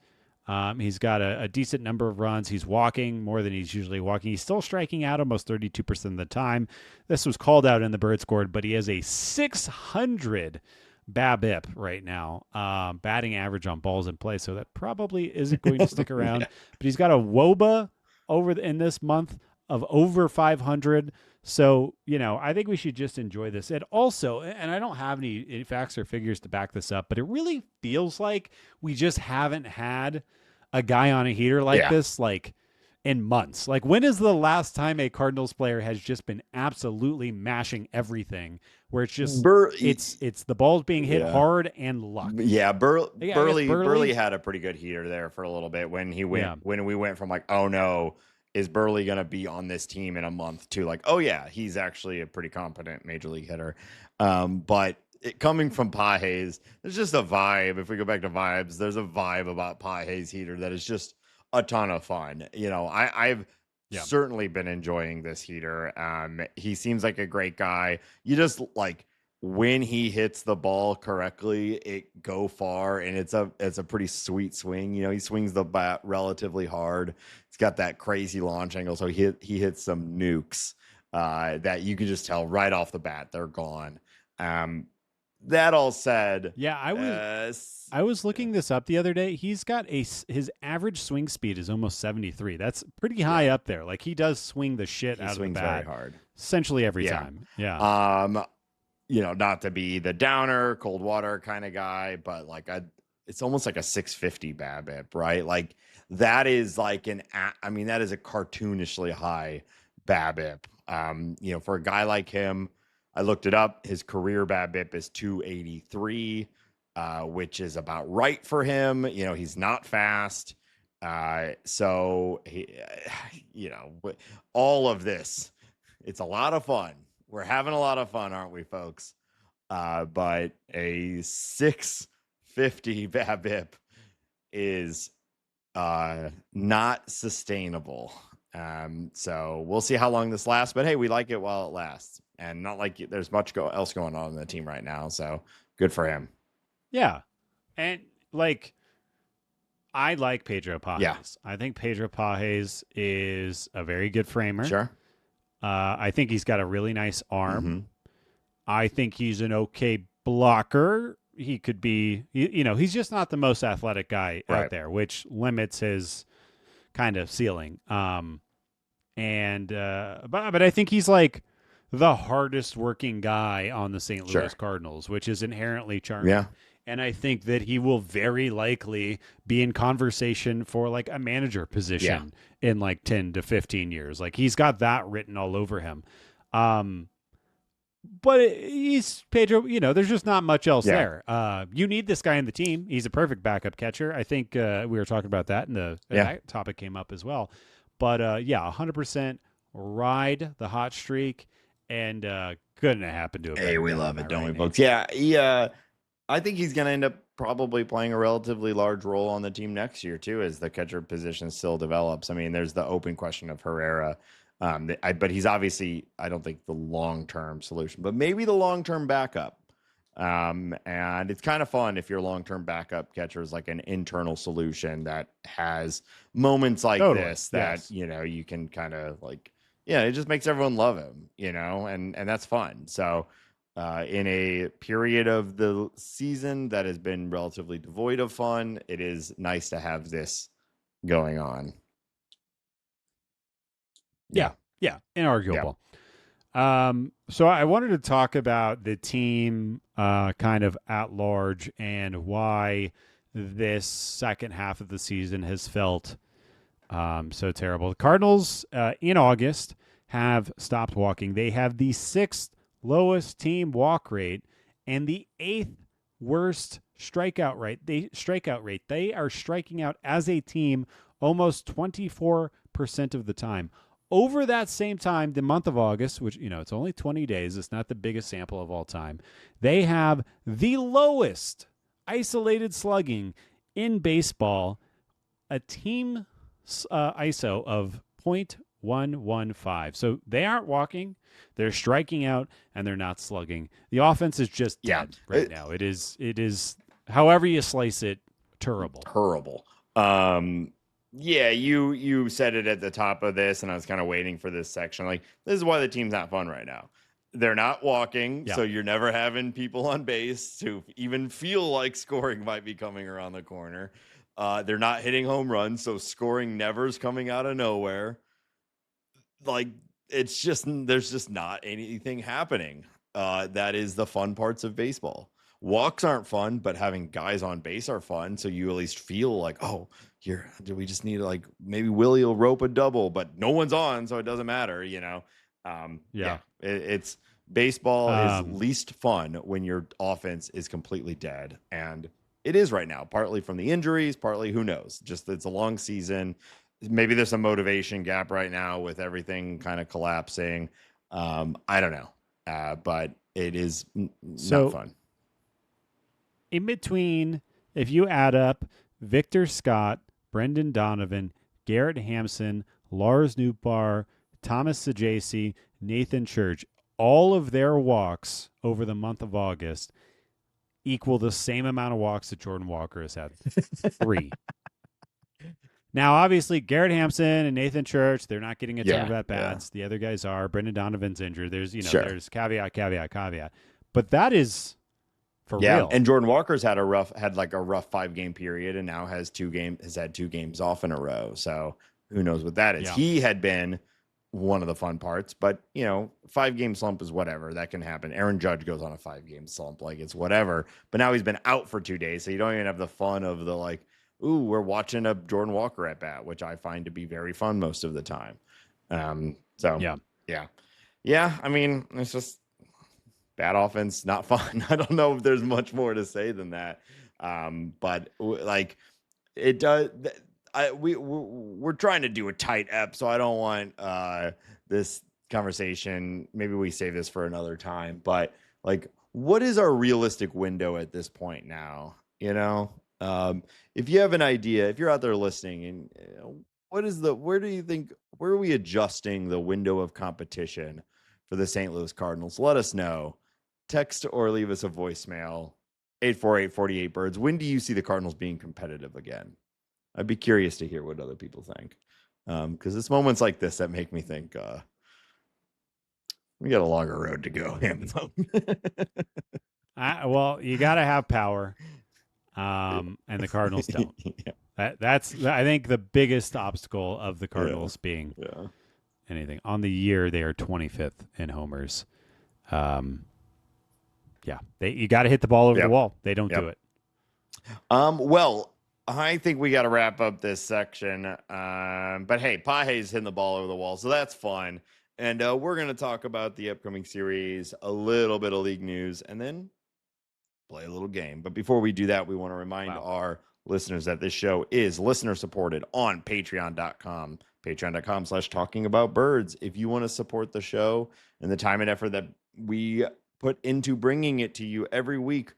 He's got a decent number of runs. He's walking more than he's usually walking. He's still striking out almost 32% of the time. This was called out in the Bird Scored, but he has a 600 BABIP right now, batting average on balls in play. So that probably isn't going to stick around. But he's got a WOBA in this month of over 500. So, I think we should just enjoy this. And also, and I don't have any facts or figures to back this up, but it really feels like we just haven't had a guy on a heater like this, like in months. Like, when is the last time a Cardinals player has just been absolutely mashing everything, where it's just it's the balls being hit hard and luck? Yeah, Burley had a pretty good heater there for a little bit when he went when we went from like, oh no, is Burley going to be on this team in a month, to like, oh yeah, he's actually a pretty competent major league hitter. But coming from Pagés, there's just a vibe. If we go back to vibes, there's a vibe about Pagés heater that is just a ton of fun. I've certainly been enjoying this heater. He seems like a great guy. You just like when he hits the ball correctly, it go far, and it's a pretty sweet swing. He swings the bat relatively hard. He's got that crazy launch angle, so he hits some nukes that you can just tell right off the bat they're gone. That all said, I was looking this up the other day. He's got his average swing speed is almost 73. That's pretty high up there. Like he does swing the shit out of the bat very hard, essentially every time. Yeah. Not to be the downer, cold water kind of guy, but like it's almost like a 650 BABIP, right? Like that is like that is a cartoonishly high BABIP. For a guy like him, I looked it up. His career BABIP is 283, which is about right for him. He's not fast. So all of this, it's a lot of fun. We're having a lot of fun, aren't we, folks? But a 650 BABIP is not sustainable. So we'll see how long this lasts. But hey, we like it while it lasts. And not like there's much else going on in the team right now. So good for him. Yeah. And like, I like Pedro Pagés. Yeah. I think Pedro Pagés is a very good framer. Sure. I think he's got a really nice arm. Mm-hmm. I think he's an okay blocker. He could be, he's just not the most athletic guy out there, which limits his kind of ceiling. But I think he's like the hardest working guy on the St. Louis Cardinals, which is inherently charming. Yeah. And I think that he will very likely be in conversation for like a manager position in like 10 to 15 years. Like he's got that written all over him. But he's Pedro, there's just not much else there. You need this guy in the team. He's a perfect backup catcher. I think we were talking about that, and that topic came up as well. But 100% ride the hot streak, and couldn't have happened to him. Hey, we love it, don't we, folks? Yeah, I think he's going to end up probably playing a relatively large role on the team next year, too, as the catcher position still develops. I mean, there's the open question of Herrera. But he's obviously, I don't think the long-term solution, but maybe the long-term backup. And it's kind of fun if your long-term backup catcher is like an internal solution that has moments like this that, you can kind of like, it just makes everyone love him, and that's fun. So in a period of the season that has been relatively devoid of fun, it is nice to have this going on. Yeah, inarguable. So I wanted to talk about the team kind of at large and why this second half of the season has felt so terrible. The Cardinals in August have stopped walking. They have the 6th lowest team walk rate and the 8th worst strikeout rate. They are striking out as a team almost 24% of the time. Over that same time, the month of August, which, it's only 20 days, it's not the biggest sample of all time, they have the lowest isolated slugging in baseball, a team ISO of 0.115. So they aren't walking, they're striking out, and they're not slugging. The offense is just dead right now. It is, however you slice it, terrible. Yeah, you said it at the top of this, and I was kind of waiting for this section. Like, this is why the team's not fun right now. They're not walking, so you're never having people on base who even feel like scoring might be coming around the corner. They're not hitting home runs, so scoring never's coming out of nowhere. Like, there's just not anything happening. That is the fun parts of baseball. Walks aren't fun, but having guys on base are fun. So you at least feel like, oh, here, do we just need like maybe Willie will rope a double, but no one's on, so it doesn't matter, It's baseball is least fun when your offense is completely dead, and it is right now. Partly from the injuries, partly who knows. Just it's a long season. Maybe there's a motivation gap right now with everything kind of collapsing. I don't know, but it is not fun. In between, if you add up Victor Scott, Brendan Donovan, Garrett Hampson, Lars Nootbaar, Thomas Sajasi, Nathan Church, all of their walks over the month of August equal the same amount of walks that Jordan Walker has had. 3. Now, obviously, Garrett Hampson and Nathan Church, they're not getting a ton of at-bats. The other guys are. Brendan Donovan's injured. There's, there's caveat. But that is for real. And Jordan Walker's had a rough 5-game period and now has had 2 games off in a row. So who knows what that is. Yeah. He had been one of the fun parts, but 5-game slump is whatever. That can happen. Aaron Judge goes on a 5-game slump. Like, it's whatever. But now he's been out for 2 days. So you don't even have the fun of the ooh, we're watching a Jordan Walker at bat, which I find to be very fun most of the time. Yeah. I mean, it's just bad offense, not fun. I don't know if there's much more to say than that. But it does. We're trying to do a tight ep, so I don't want this conversation. Maybe we save this for another time. But what is our realistic window at this point now? If you have an idea, if you're out there listening, and where are we adjusting the window of competition for the St. Louis Cardinals? Let us know. Text or leave us a voicemail, 848-48-BIRDS. When do you see the Cardinals being competitive again? I'd be curious to hear what other people think. Because it's moments like this that make me think we got a longer road to go. Well, you got to have power. And the Cardinals don't. That's I think the biggest obstacle of the Cardinals being anything. On the year, they are 25th in homers. You got to hit the ball over the wall. They don't do it. Well, I think we got to wrap up this section. But hey, Pagés hitting the ball over the wall, so that's fun. And we're going to talk about the upcoming series, a little bit of league news, and then play a little game. But before we do that, we want to remind our listeners that this show is listener supported on patreon.com, patreon.com/talkingaboutbirds. If you want to support the show and the time and effort that we put into bringing it to you every week,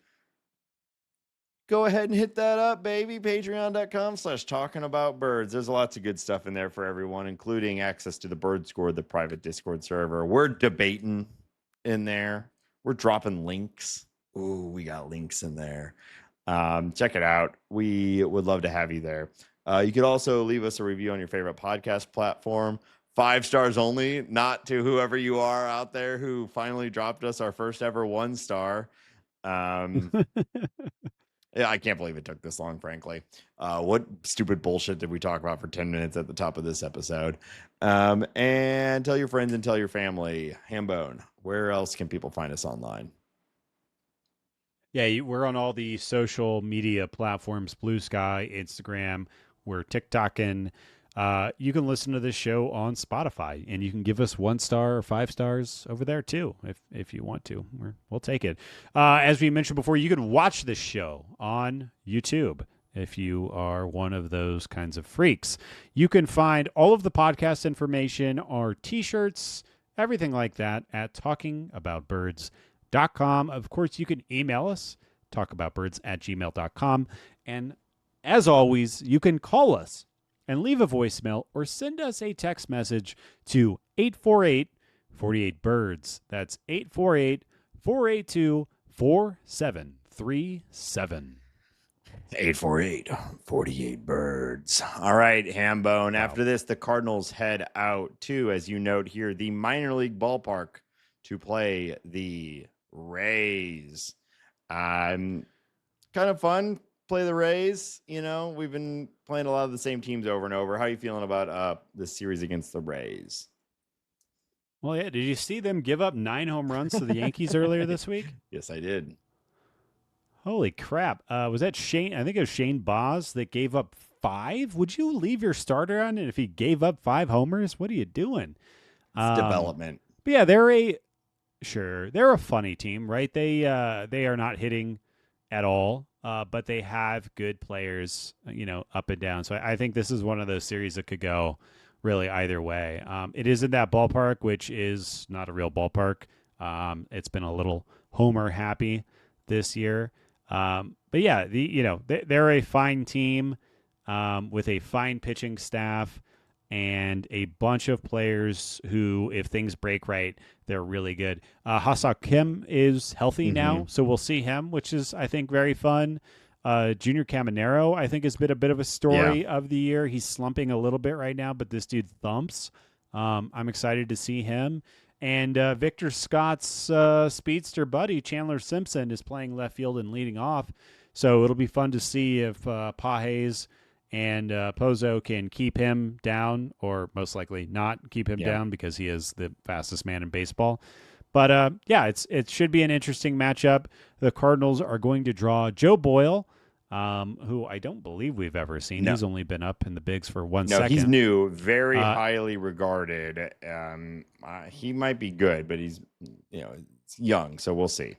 go ahead and hit that up, baby. Patreon.com/talkingaboutbirds. There's lots of good stuff in there for everyone, including access to the Bird Score, the private Discord server. We're debating in there. We're dropping links. Ooh, we got links in there. Check it out. We would love to have you there. You could also leave us a review on your favorite podcast platform. 5 stars only, not to whoever you are out there who finally dropped us our first ever 1 star. Yeah, I can't believe it took this long, frankly. What stupid bullshit did we talk about for 10 minutes at the top of this episode? And tell your friends and tell your family. Hambone, where else can people find us online? Yeah, we're on all the social media platforms, Blue Sky, Instagram. We're TikToking. You can listen to this show on Spotify, and you can give us 1 star or 5 stars over there too, if you want to. We'll take it. As we mentioned before, you can watch this show on YouTube if you are one of those kinds of freaks. You can find all of the podcast information, our T-shirts, everything like that at talkingaboutbirds.com. Of course, you can email us, talkaboutbirds@gmail.com. And as always, you can call us and leave a voicemail or send us a text message to 848-48-BIRDS. That's 848-482-4737. 848-48-BIRDS. All right, Hambone. Wow. After this, the Cardinals head out to, as you note here, the minor league ballpark to play the Rays. Kind of fun. Play the Rays. We've been playing a lot of the same teams over and over. How are you feeling about this series against the Rays? Well, yeah. Did you see them give up 9 home runs to the Yankees earlier this week? Yes, I did. Holy crap. Was that Shane? I think it was Shane Baz that gave up 5. Would you leave your starter on it if he gave up 5 homers? What are you doing? It's development. But yeah, they're a funny team, right? They are not hitting at all, but they have good players, up and down. So I think this is one of those series that could go really either way. It is in that ballpark, which is not a real ballpark. It's been a little homer happy this year. But yeah, they're a fine team. with a fine pitching staff and a bunch of players who, if things break right, they're really good. Ha-Seong Kim is healthy now, so we'll see him, which is, I think, very fun. Junior Caminero, I think, has been a bit of a story of the year. He's slumping a little bit right now, but this dude thumps. I'm excited to see him. And Victor Scott's speedster buddy, Chandler Simpson, is playing left field and leading off. So it'll be fun to see if Pagés and Pozo can keep him down, or most likely not keep him down, because he is the fastest man in baseball. But it should be an interesting matchup. The Cardinals are going to draw Joe Boyle, who I don't believe we've ever seen. No. He's only been up in the bigs for one second. No, he's new, very highly regarded. He might be good, but he's young, so we'll see.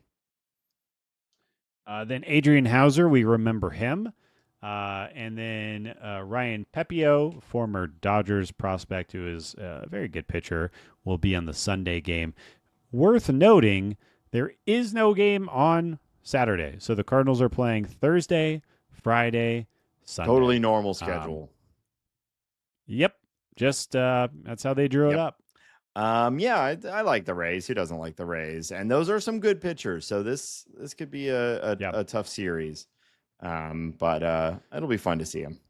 Then Adrian Hauser, we remember him. And then Ryan Pepio, former Dodgers prospect, who is a very good pitcher, will be on the Sunday game. Worth noting, there is no game on Saturday. So the Cardinals are playing Thursday, Friday, Sunday. Totally normal schedule. Yep. Just that's how they drew it up. I like the Rays. Who doesn't like the Rays? And those are some good pitchers. So this could be a tough series. But it'll be fun to see him.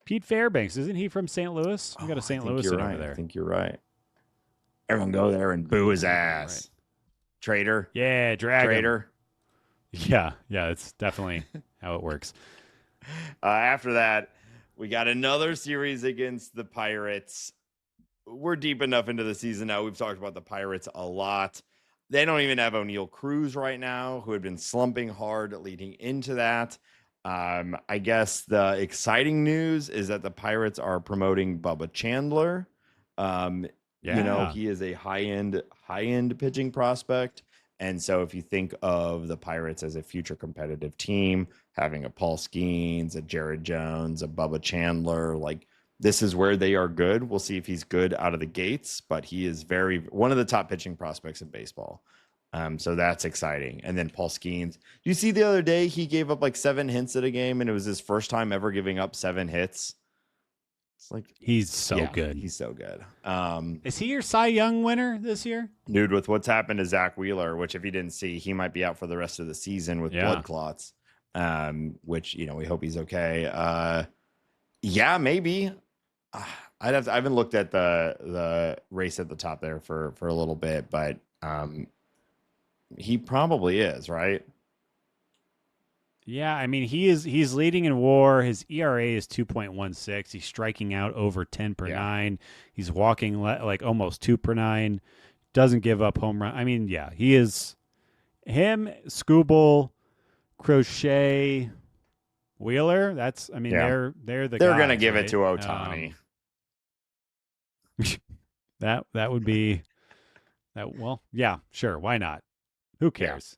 Pete Fairbanks, isn't he from St. Louis? We got a St. Louis over there. I think you're right. Everyone go there and boo his ass. Right. Traitor. Yeah, drag Traitor. Him. Yeah, it's definitely how it works. After that, we got another series against the Pirates. We're deep enough into the season now. We've talked about the Pirates a lot. They don't even have O'Neal Cruz right now, who had been slumping hard leading into that. I guess the exciting news is that the Pirates are promoting Bubba Chandler. He is a high-end pitching prospect. And so if you think of the Pirates as a future competitive team, having a Paul Skeens, a Jared Jones, a Bubba Chandler, this is where they are good. We'll see if he's good out of the gates, but he is one of the top pitching prospects in baseball. So that's exciting. And then Paul Skeens, you see the other day, he gave up 7 hits at a game, and it was his first time ever giving up 7 hits. It's he's so good. He's so good. Is he your Cy Young winner this year? Dude, with what's happened to Zach Wheeler, which if you didn't see, he might be out for the rest of the season with blood clots, which, we hope he's okay. Maybe. I haven't looked at the race at the top there for a little bit, but he probably is, right? Yeah, I mean, he's leading in WAR. His ERA is 2.16. He's striking out over 10 per 9. He's walking almost 2 per 9. Doesn't give up home run. I mean, he is him, Skubal, Crochet, Wheeler. They're the they're guys, gonna give it to Ohtani. That would be that. Well, yeah, sure. Why not? Who cares?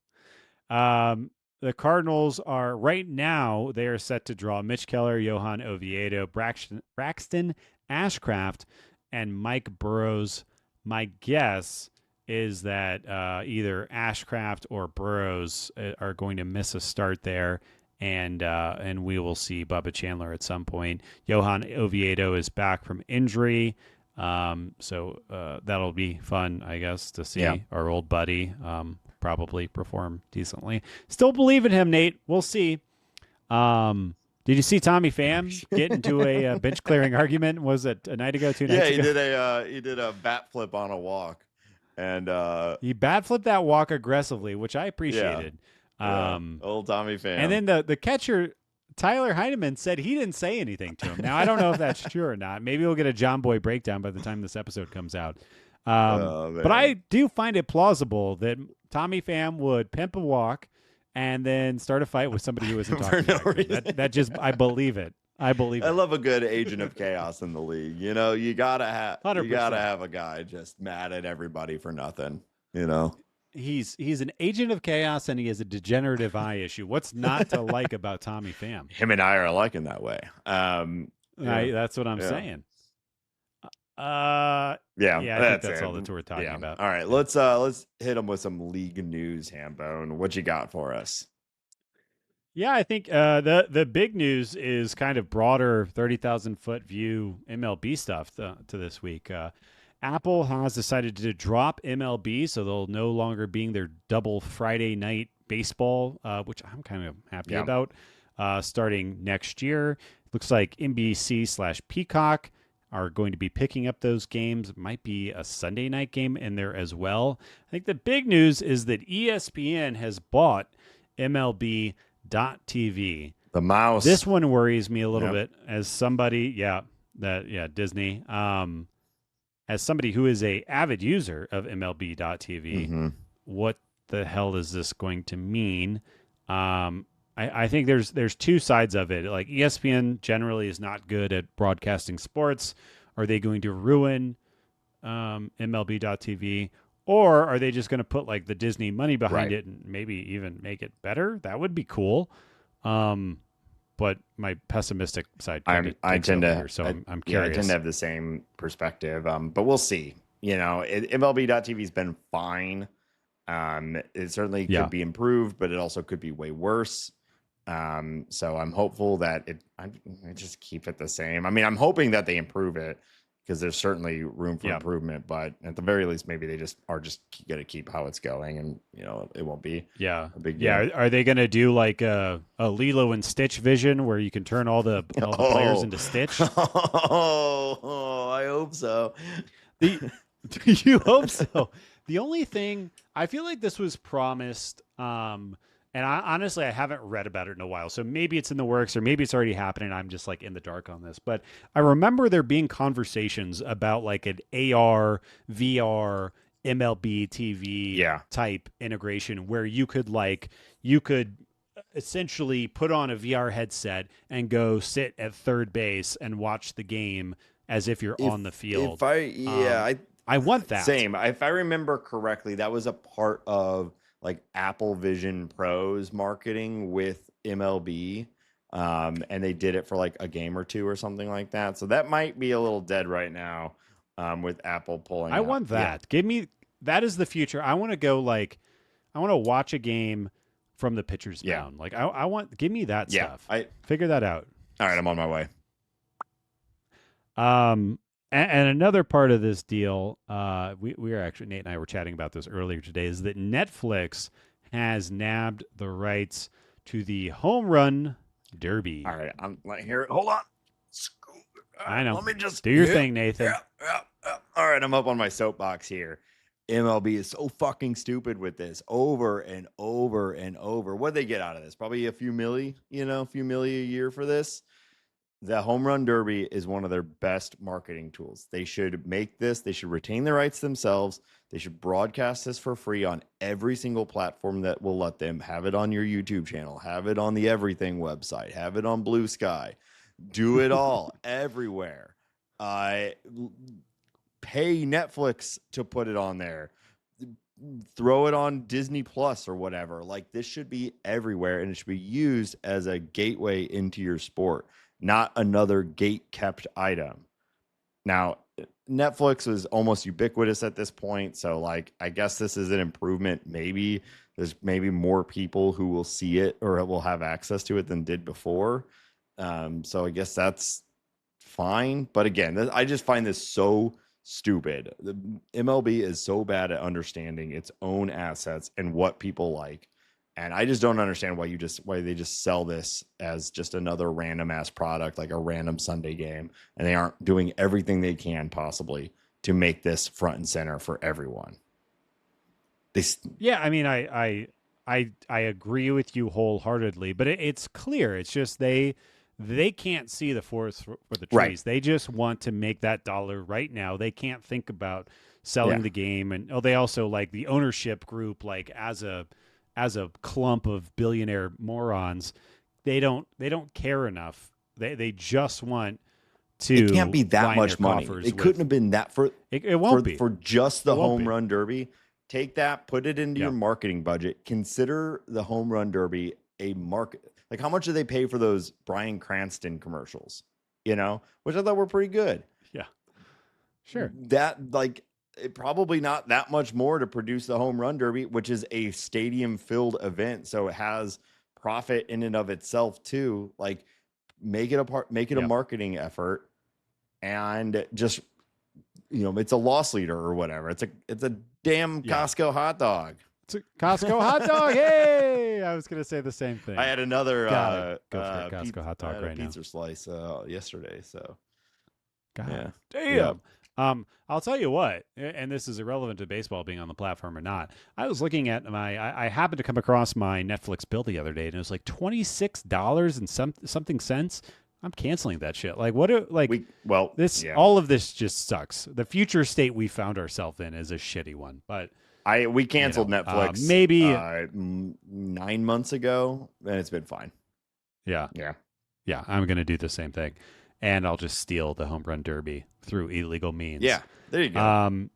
The Cardinals are right now. They are set to draw Mitch Keller, Johan Oviedo, Braxton Ashcraft, and Mike Burrows. My guess is that either Ashcraft or Burrows are going to miss a start there. And we will see Bubba Chandler at some point. Johan Oviedo is back from injury, so that'll be fun, I guess, to see our old buddy probably perform decently. Still believe in him, Nate. We'll see. Did you see Tommy Pham get into a bench clearing argument? Was it a night ago, 2 nights ago? Yeah, he did a bat flip on a walk, and he bat flipped that walk aggressively, which I appreciated. Old Tommy Pham. And then the catcher, Tyler Heineman, said he didn't say anything to him. Now, I don't know if that's true or not. Maybe we'll get a John Boy breakdown by the time this episode comes out. But I do find it plausible that Tommy Pham would pimp a walk and then start a fight with somebody who isn't talking that just, I believe it. I love a good agent of chaos in the league. You gotta have a guy just mad at everybody for nothing. He's an agent of chaos, and he has a degenerative eye issue. What's not to like about Tommy Pham? Him and I are alike in that way. That's what I'm saying. I think that's all that we're talking about. All right, let's hit him with some league news, Hambone. What you got for us? Yeah, I think the big news is kind of broader 30,000-foot view MLB stuff to this week. Apple has decided to drop MLB, so they'll no longer being their double Friday night baseball, which I'm kind of happy about, starting next year. Looks like NBC/Peacock are going to be picking up those games. Might be a Sunday night game in there as well. I think the big news is that ESPN has bought MLB.TV. The mouse. This one worries me a little bit as somebody, Disney. As somebody who is a avid user of MLB.TV, what the hell is this going to mean? I think there's two sides of it. Like ESPN generally is not good at broadcasting sports. Are they going to ruin MLB.TV? Or are they just going to put like the Disney money behind it and maybe even make it better? That would be cool. But my pessimistic side, I'm curious. I tend to have the same perspective. But we'll see. MLB.TV has been fine. It certainly could be improved, but it also could be way worse. So I'm hopeful that I just keep it the same. I mean, I'm hoping that they improve it because there's certainly room for improvement, but at the very least, maybe they just going to keep how it's going, and it won't be a big deal. Yeah. Are they going to do like a Lilo and Stitch vision where you can turn all the players into Stitch? I hope so. You hope so. The only thing, I feel like this was promised, and honestly, I haven't read about it in a while. So maybe it's in the works or maybe it's already happening. I'm just like in the dark on this. But I remember there being conversations about like an AR, VR, MLB TV type integration where you could essentially put on a VR headset and go sit at third base and watch the game as if you're on the field. I want that. Same. If I remember correctly, that was a part of like Apple Vision Pro's marketing with MLB. And they did it for like a game or two or something like that. So that might be a little dead right now with Apple pulling. I want that. Give me, that is the future. I want to go I want to watch a game from the pitcher's mound. Like I want, give me that stuff. Figure that out. All right. I'm on my way. And another part of this deal, we were actually, Nate and I were chatting about this earlier today, is that Netflix has nabbed the rights to the Home Run Derby. All right, I'm like here. Hold on. I know. Let me just do your thing, Nathan. All right, I'm up on my soapbox here. MLB is so fucking stupid with this over and over and over. What'd they get out of this? Probably a few milli a year for this. The Home Run Derby is one of their best marketing tools. They should make this. They should retain the rights themselves. They should broadcast this for free on every single platform that will let them. Have it on your YouTube channel. Have it on the Everything website. Have it on Blue Sky. Do it all everywhere. Pay Netflix to put it on there. Throw it on Disney Plus or whatever. Like, this should be everywhere, and it should be used as a gateway into your sport, not another gate-kept item. Now, Netflix is almost ubiquitous at this point, so like I guess this is an improvement. Maybe there's more people who will see it or will have access to it than did before. So I guess that's fine. But again, I just find this so stupid. The MLB is so bad at understanding its own assets and what people like. And I just don't understand why they just sell this as just another random ass product, like a random Sunday game, and they aren't doing everything they can possibly to make this front and center for everyone. I mean, I agree with you wholeheartedly, but it's clear. It's just they can't see the forest for the trees. Right. They just want to make that dollar right now. They can't think about selling the game, and they also like the ownership group, like as a clump of billionaire morons, they don't care enough. They just want to. It can't be that much money. It couldn't have been that for. It won't be for just the Home Run Derby. Take that, put it into your marketing budget. Consider the Home Run Derby a market. Like, how much do they pay for those Bryan Cranston commercials? Which I thought were pretty good. Yeah, sure. It probably not that much more to produce the Home Run Derby, which is a stadium-filled event. So it has profit in and of itself too. Like make it a marketing effort, and just, it's a loss leader or whatever. It's a damn Costco hot dog. It's a Costco hot dog. Hey, I was gonna say the same thing. I had another go for a Costco hot dog right now. Pizza slice yesterday. So, God damn. Yeah. I'll tell you what, and this is irrelevant to baseball being on the platform or not. I was looking at I happened to come across my Netflix bill the other day, and it was like $26 and something cents. I'm canceling that shit. Like, all of this just sucks. The future state we found ourselves in is a shitty one. But we canceled Netflix maybe 9 months ago, and it's been fine. Yeah. I'm gonna do the same thing, and I'll just steal the home run derby through illegal means. Yeah, there you go.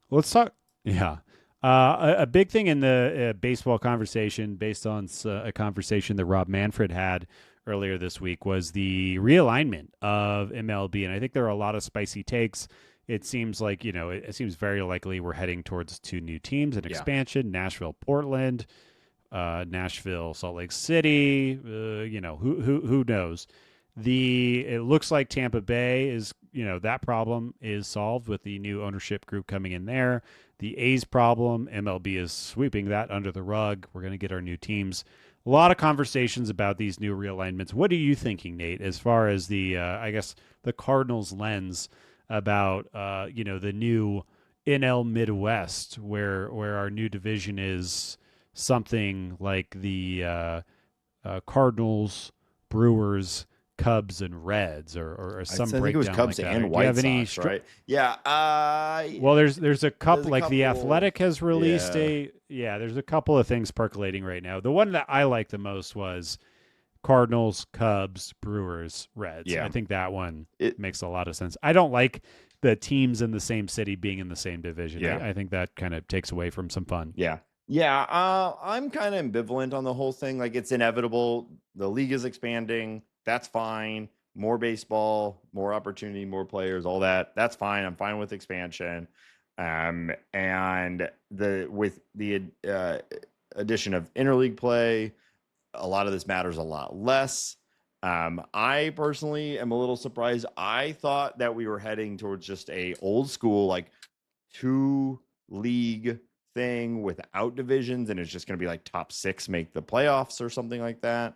Let's talk. Yeah. A big thing in the baseball conversation, based on a conversation that Rob Manfred had earlier this week, was the realignment of MLB. And I think there are a lot of spicy takes. It seems like, it seems very likely we're heading towards 2 new teams in expansion, Nashville, Portland, Nashville, Salt Lake City, who knows? It looks like Tampa Bay is, that problem is solved with the new ownership group coming in there. The A's problem, MLB is sweeping that under the rug. We're going to get our new teams. A lot of conversations about these new realignments. What are you thinking, Nate, as far as the Cardinals lens about, the new NL Midwest, where our new division is something like the Cardinals, Brewers, Cubs, and Reds, or some breakdown. I think it was Cubs like and White Sox, right? Yeah. Well, there's a couple, like the Athletic has released there's a couple of things percolating right now. The one that I like the most was Cardinals, Cubs, Brewers, Reds. Yeah. I think that one makes a lot of sense. I don't like the teams in the same city being in the same division. Yeah. I think that kind of takes away from some fun. Yeah. Yeah. I'm kind of ambivalent on the whole thing. Like, it's inevitable. The league is expanding. That's fine. More baseball, more opportunity, more players, all that. That's fine. I'm fine with expansion. And with the addition of interleague play, a lot of this matters a lot less. I personally am a little surprised. I thought that we were heading towards just a old school, like 2 league thing without divisions, and it's just going to be like top 6 make the playoffs or something like that.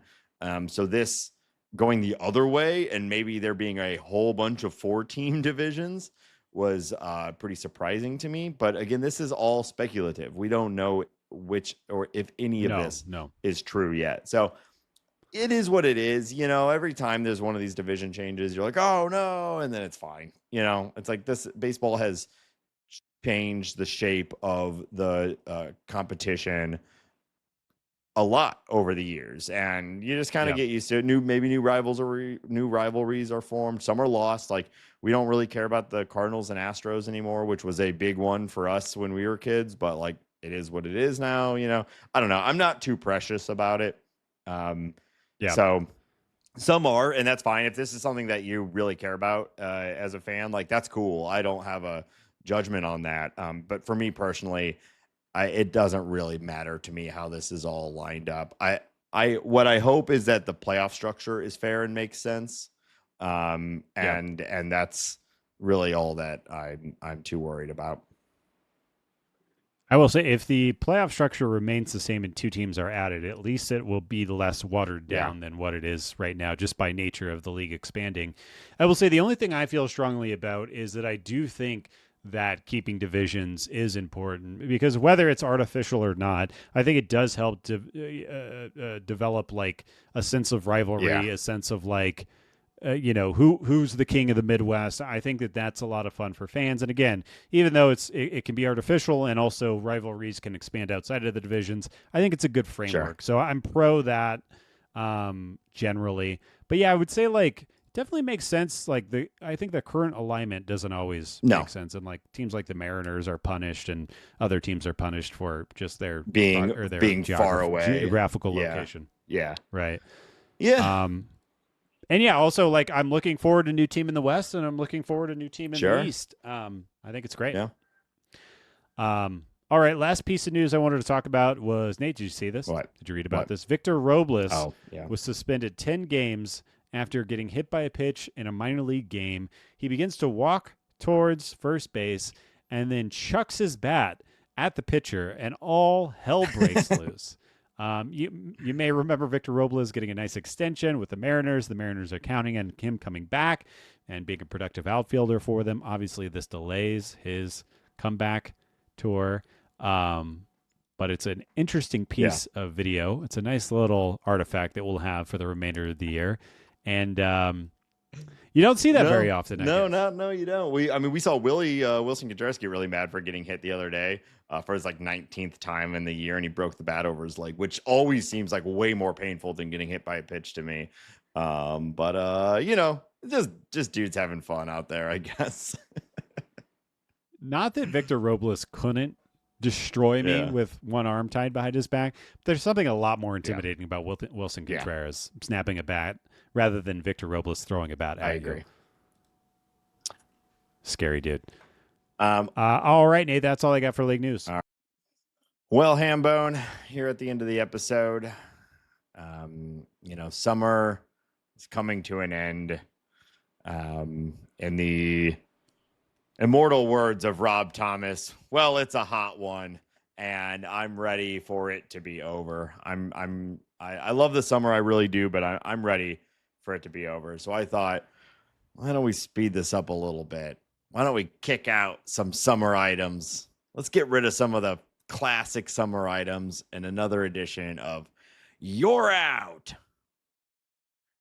So this going the other way, and maybe there being a whole bunch of 4-team divisions, was pretty surprising to me. But again, this is all speculative. We don't know which or if any of this is true yet. So it is what it is. Every time there's one of these division changes, you're like, oh no, and then it's fine. It's like this baseball has changed the shape of the competition a lot over the years, and you just kind of get used to it. New rivalries are formed. Some are lost. Like, we don't really care about the Cardinals and Astros anymore, which was a big one for us when we were kids, but like, it is what it is now. I don't know. I'm not too precious about it. So some are, and that's fine. If this is something that you really care about as a fan, like, that's cool. I don't have a judgment on that. But for me personally, it doesn't really matter to me how this is all lined up. What I hope is that the playoff structure is fair and makes sense. And that's really all that I'm too worried about. I will say, if the playoff structure remains the same and 2 teams are added, at least it will be less watered down than what it is right now, just by nature of the league expanding. I will say the only thing I feel strongly about is that I do think that keeping divisions is important, because whether it's artificial or not, I think it does help to develop like a sense of rivalry, a sense of like, who's the king of the Midwest. I think that that's a lot of fun for fans. And again, even though it can be artificial, and also rivalries can expand outside of the divisions, I think it's a good framework. So I'm pro that generally. But yeah, I would say like definitely makes sense. Like I think the current alignment doesn't always make sense, and like teams like the Mariners are punished, and other teams are punished for just their being far away, geographical location. Yeah. Right. Yeah. And yeah, also like I'm looking forward to a new team in the West, and I'm looking forward to a new team in the East. I think it's great. Yeah. All right, last piece of news I wanted to talk about was, Nate, did you see this? What? Did you read about this? Victor Robles Oh, yeah. was suspended 10 games after getting hit by a pitch in a minor league game. He begins to walk towards first base and then chucks his bat at the pitcher, and all hell breaks loose. You may remember Victor Robles getting a nice extension with the Mariners. The Mariners are counting on him coming back and being a productive outfielder for them. Obviously, this delays his comeback tour. But it's an interesting piece of video. It's a nice little artifact that we'll have for the remainder of the year. And you don't see that very often. No, you don't. We saw Wilson Contreras get really mad for getting hit the other day for his 19th time in the year, and he broke the bat over his leg, which always seems like way more painful than getting hit by a pitch to me. But just dudes having fun out there, I guess. Not that Victor Robles couldn't destroy me with one arm tied behind his back. But there's something a lot more intimidating about Wilson Contreras snapping a bat rather than Victor Robles throwing a bat at you. I agree. Scary dude. All right, Nate, that's all I got for league news. Well, Hambone, here at the end of the episode, summer is coming to an end. In the immortal words of Rob Thomas, well, it's a hot one, and I'm ready for it to be over. I love the summer, I really do, but I'm ready for it to be over. So I thought, why don't we speed this up a little bit? Why don't we kick out some summer items? Let's get rid of some of the classic summer items in another edition of You're Out.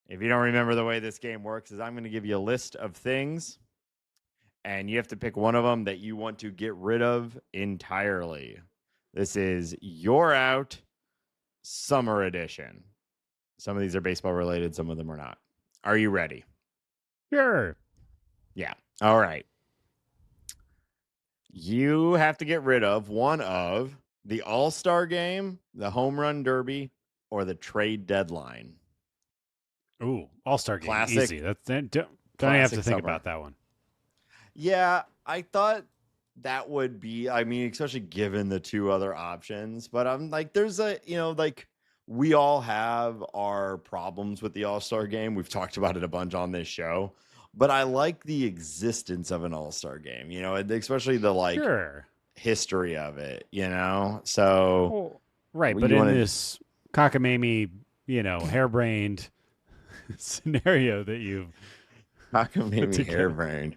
If you don't remember the way this game works, is I'm going to give you a list of things, and you have to pick one of them that you want to get rid of entirely. This is You're Out Summer Edition. Some of these are baseball related, some of them are not. Are you ready? Sure. Yeah. All right. You have to get rid of one of the All-Star Game, the Home Run Derby, or the trade deadline. Ooh, All-Star Game. Classic. Easy. Don't you have to think about that one. Yeah, I thought that would be, especially given the two other options. But I'm like, there's we all have our problems with the All-Star Game. We've talked about it a bunch on this show. But I like the existence of an All-Star Game, especially the history of it, So right, but in this cockamamie, harebrained scenario that you've cockamamie harebrained.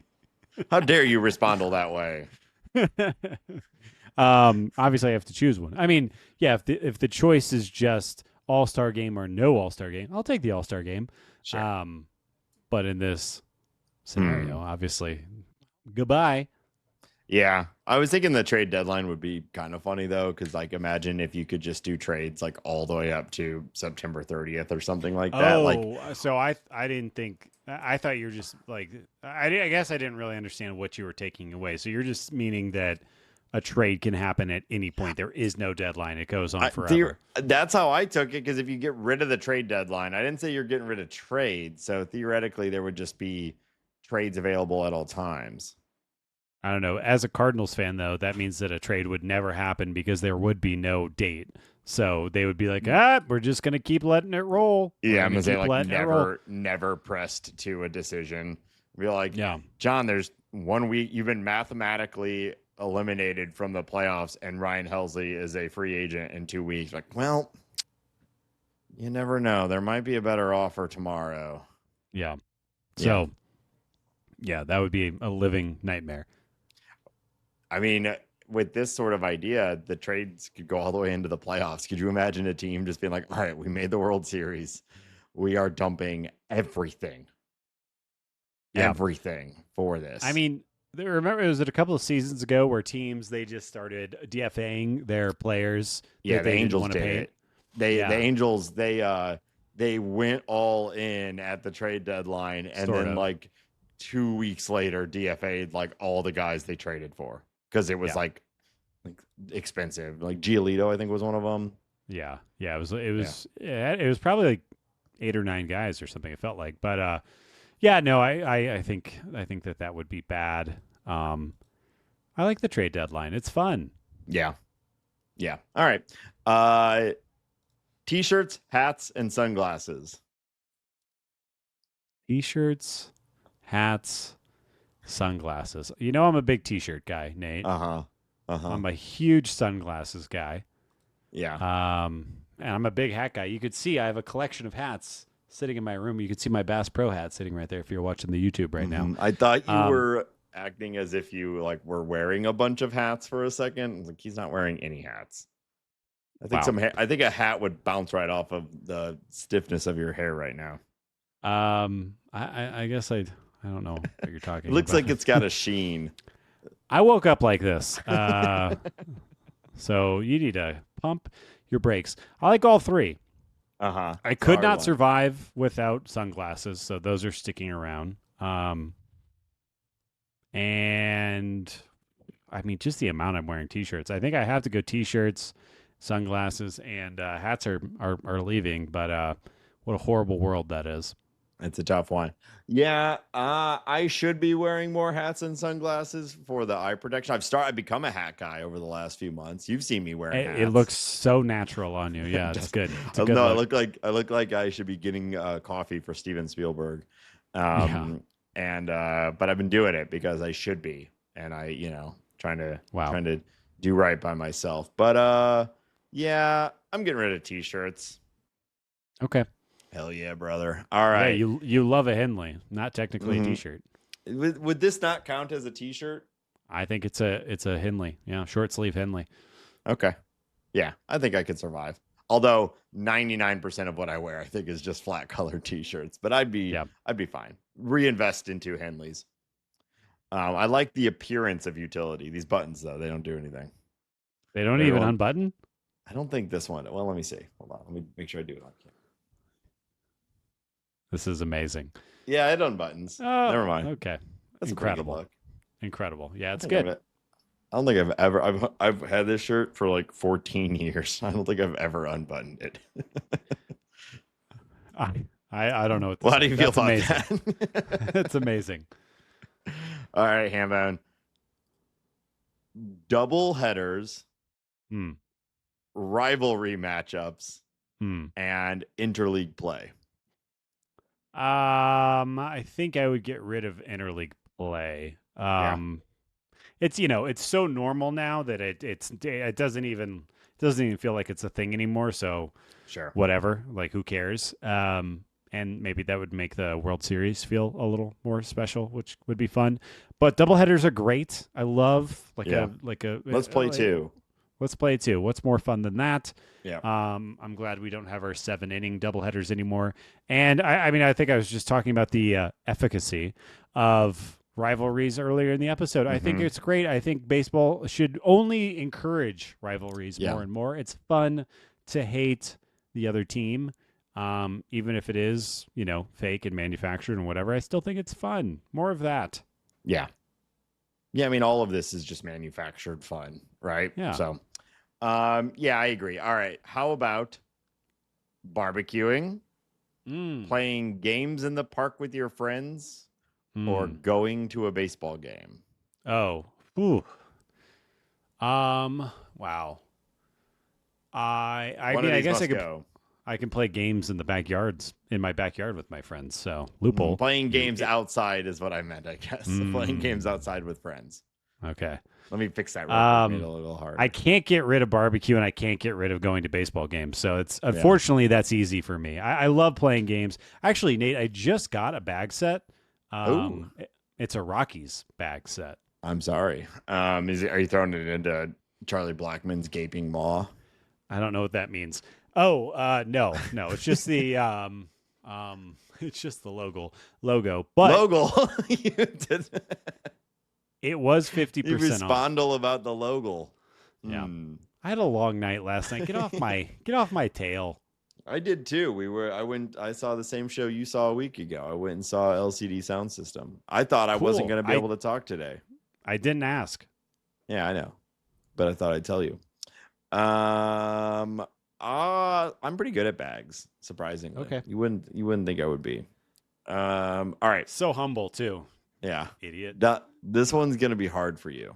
How dare you Respondle that way? Obviously I have to choose one. If the choice is just All-Star Game or no All-Star Game, I'll take the All-Star Game. Sure. But in this scenario, obviously, goodbye. Yeah, I was thinking the trade deadline would be kind of funny though, because imagine if you could just do trades all the way up to September 30th or something like that. So I didn't think. I thought you were just I guess I didn't really understand what you were taking away. So you're just meaning that a trade can happen at any point. There is no deadline. It goes on forever. That's how I took it, because if you get rid of the trade deadline, I didn't say you're getting rid of trades. So theoretically, there would just be trades available at all times. I don't know. As a Cardinals fan, though, that means that a trade would never happen because there would be no date. So they would be like, we're just going to keep letting it roll. Yeah, I'm going to say never pressed to a decision. Be like, John, there's 1 week. You've been mathematically eliminated from the playoffs, and Ryan Helsley is a free agent in 2 weeks. Well, you never know. There might be a better offer tomorrow. Yeah. So, that would be a living nightmare. With this sort of idea, the trades could go all the way into the playoffs. Could you imagine a team just being like, all right, we made the World Series. We are dumping everything. Everything for this. Remember, was it a couple of seasons ago where teams, they just started DFAing their players? Yeah, the Angels did it. The Angels, they went all in at the trade deadline, and then 2 weeks later, DFA'd all the guys they traded for, because it was expensive. Giolito, I think, was one of them. Yeah. It was probably 8 or 9 guys or something. It felt like, but I think that would be bad. I like the trade deadline. It's fun. Yeah. Yeah. All right. T-shirts, hats, and sunglasses. T-shirts, hats, sunglasses. You know I'm a big T-shirt guy, Nate. I'm a huge sunglasses guy. Yeah. And I'm a big hat guy. You could see I have a collection of hats sitting in my room. You could see my Bass Pro hat sitting right there if you're watching the YouTube right now. I thought you were acting as if you like were wearing a bunch of hats for a second. Like he's not wearing any hats. I think I think a hat would bounce right off of the stiffness of your hair right now. I guess I don't know what you're talking It looks about. like it's got a sheen. I woke up like this. So you need to pump your brakes. I like all three. I could not survive without sunglasses, so those are sticking around. And I mean, just the amount I'm wearing T-shirts. I think I have to go T-shirts, sunglasses, and hats are leaving. But what a horrible world that is. It's a tough one. Yeah, I should be wearing more hats and sunglasses for the eye protection. I've become a hat guy over the last few months. You've seen me wearing hats. It looks so natural on you. Yeah, it's good. It's a good no, look. I look like I should be getting coffee for Steven Spielberg. But I've been doing it because I should be, and trying to do right by myself. But yeah, I'm getting rid of T-shirts. Okay. Hell yeah, brother. All right. Yeah, you love a Henley, not technically a T-shirt. Would this not count as a T-shirt? I think it's a Henley. Yeah, short sleeve Henley. Okay. Yeah, I think I could survive. Although 99% of what I wear, I think, is just flat colored T-shirts. But I'd be fine. Reinvest into Henleys. I like the appearance of utility. These buttons, though, they don't do anything. They don't even unbutton? I don't think this one. Well, let me see. Hold on. Let me make sure I do it on camera. This is amazing. Yeah, it unbuttons. Oh, never mind. Okay. That's incredible. Incredible. Yeah, it's good. I don't think I've had this shirt for like 14 years. I don't think I've ever unbuttoned it. I don't know what to say. How do you feel about that? That's amazing. All right, Hambone. Double headers, rivalry matchups, and interleague play. I think I would get rid of interleague play. It's so normal now that it doesn't even feel like it's a thing anymore. So sure, whatever. Like who cares? And maybe that would make the World Series feel a little more special, which would be fun. But doubleheaders are great. I love let's play two. Let's play two. What's more fun than that? Yeah. I'm glad we don't have our 7-inning doubleheaders anymore. And I mean, I think I was just talking about the efficacy of rivalries earlier in the episode. I think it's great. I think baseball should only encourage rivalries more and more. It's fun to hate the other team, even if it is, fake and manufactured and whatever. I still think it's fun. More of that. Yeah. Yeah, I mean, all of this is just manufactured fun, right? Yeah. So, yeah, I agree. All right. How about barbecuing, playing games in the park with your friends, or going to a baseball game? Oh. Ooh. Wow. I guess I can play games in my backyard with my friends. So loophole. Playing games outside is what I meant, I guess. Playing games outside with friends. Okay. Let me fix that. Made it a little hard. I can't get rid of barbecue and I can't get rid of going to baseball games. So unfortunately that's easy for me. I love playing games. Actually, Nate, I just got a bag set. It's a Rockies bag set. I'm sorry. Are you throwing it into Charlie Blackmon's gaping maw? I don't know what that means. Oh, no. It's just the it's just the logo. But logo. It was 50% you Respondle about the logo. Yeah. I had a long night last night. Get off my tail. I did too. I saw the same show you saw a week ago. I went and saw LCD Sound System. I thought I wasn't going to be able to talk today. I didn't ask. Yeah, I know. But I thought I'd tell you. I'm pretty good at bags, surprisingly. Okay. You wouldn't think I would be. All right. So humble too. Yeah. Idiot. This one's going to be hard for you.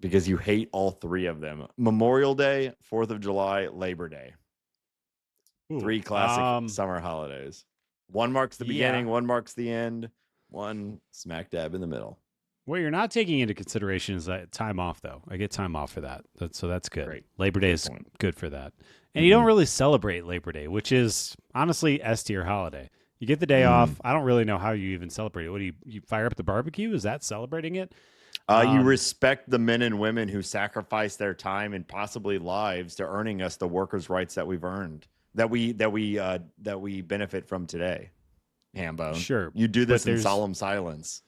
because you hate all three of them. Memorial Day, 4th of July, Labor Day. Ooh, 3 classic summer holidays. One marks the beginning, one marks the end, one smack dab in the middle. What you're not taking into consideration is that time off, though. I get time off for that. So that's good. Great. Labor Day is good for that. And you don't really celebrate Labor Day, which is honestly S tier holiday. You get the day off. I don't really know how you even celebrate it. What do you fire up the barbecue? Is that celebrating it? You respect the men and women who sacrifice their time and possibly lives to earning us the workers' rights that we've earned, that we benefit from today. Hambone. Sure. You do this in solemn silence.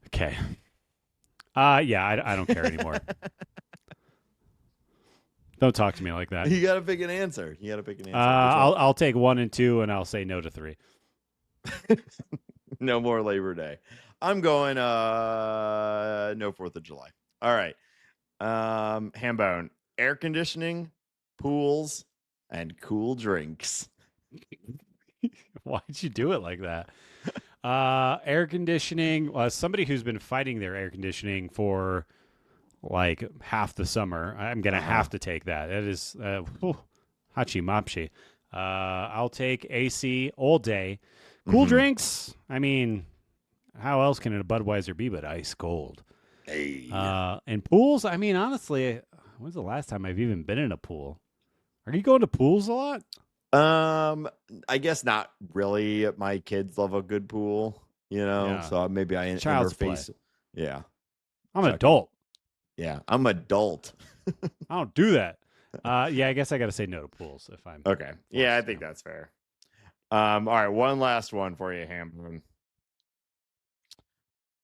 Okay. Yeah, I don't care anymore. Don't talk to me like that. You got to pick an answer. I'll take 1 and 2, and I'll say no to 3. No more Labor Day. I'm going no 4th of July. All right. Hambone, air conditioning, pools, and cool drinks. Why'd you do it like that? Air conditioning. Somebody who's been fighting their air conditioning for like half the summer. I'm gonna have to take that. It is hachi mapshi. I'll take AC all day. Cool drinks. I mean, how else can a Budweiser be but ice cold? Hey. And pools. I mean, honestly, when's the last time I've even been in a pool? Are you going to pools a lot? I guess not really. My kids love a good pool, so maybe I interface. Yeah. I'm an adult. Yeah, I'm adult. I don't do that. Yeah, I guess I got to say no to pools if I'm okay. Yeah, I think that's fair. All right, one last one for you, Hambone.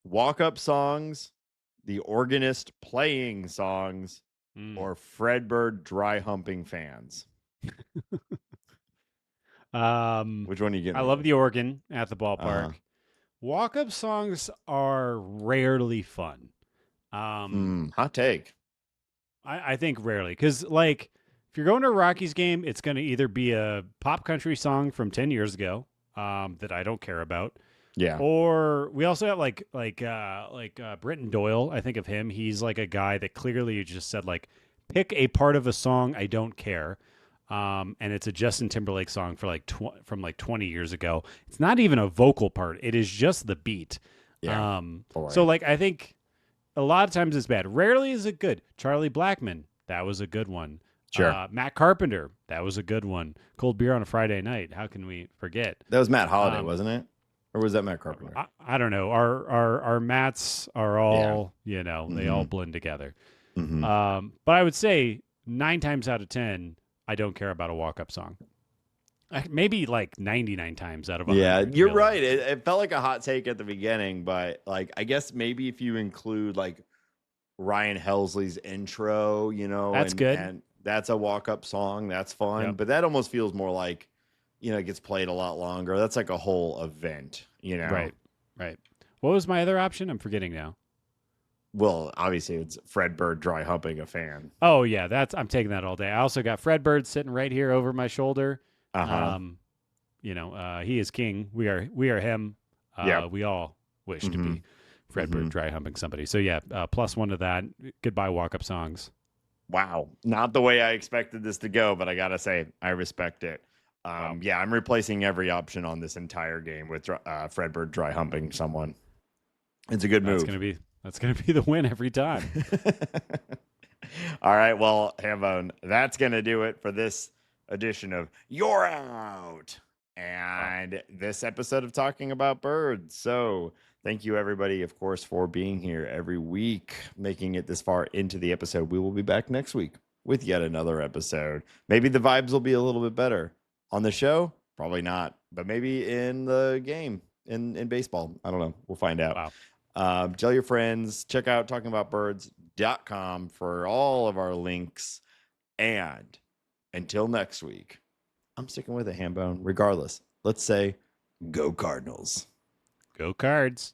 Walk-up songs, the organist playing songs, or Fredbird dry humping fans. Which one are you getting? I love the organ at the ballpark. Walk-up songs are rarely fun. Hot take. I think rarely, because like if you're going to a Rockies game, it's going to either be a pop country song from 10 years ago that I don't care about. Yeah. Or we also have like Britton Doyle. I think of him. He's like a guy that clearly you just said like pick a part of a song I don't care. And it's a Justin Timberlake song for like from like 20 years ago. It's not even a vocal part. It is just the beat. Yeah. So like I think a lot of times it's bad. Rarely is it good. Charlie Blackmon, that was a good one. Sure. Matt Carpenter, that was a good one. Cold Beer on a Friday Night. How can we forget? That was Matt Holliday, wasn't it? Or was that Matt Carpenter? I don't know. Our Matts are all, they all blend together. But I would say 9 times out of 10, I don't care about a walk-up song. Maybe like 99 times out of 100. Yeah, you're right. It felt like a hot take at the beginning, but like I guess maybe if you include like Ryan Helsley's intro, that's good. And that's a walk-up song. That's fun. Yep. But that almost feels more like, it gets played a lot longer. That's like a whole event, Right. What was my other option? I'm forgetting now. Well, obviously it's Fredbird dry humping a fan. Oh yeah, I'm taking that all day. I also got Fredbird sitting right here over my shoulder. He is king. We are him. We all wish to be Fredbird dry humping somebody. So yeah, +1 to that. Goodbye walk-up songs. Wow. Not the way I expected this to go, but I got to say, I respect it. Yeah, I'm replacing every option on this entire game with Fredbird dry humping someone. It's a good move. That's gonna be the win every time. All right, well, Hambone, that's gonna do it for this edition of You're Out and this episode of Talking About Birds. So thank you, everybody, of course, for being here every week, making it this far into the episode. We will be back next week with yet another episode. Maybe the vibes will be a little bit better. On the show, probably not, but maybe in the game, in baseball. I don't know. We'll find out. Wow. Tell your friends. Check out talkingaboutbirds.com for all of our links. And until next week, I'm sticking with a Hambone. Regardless, let's say, go Cardinals. Go Cards.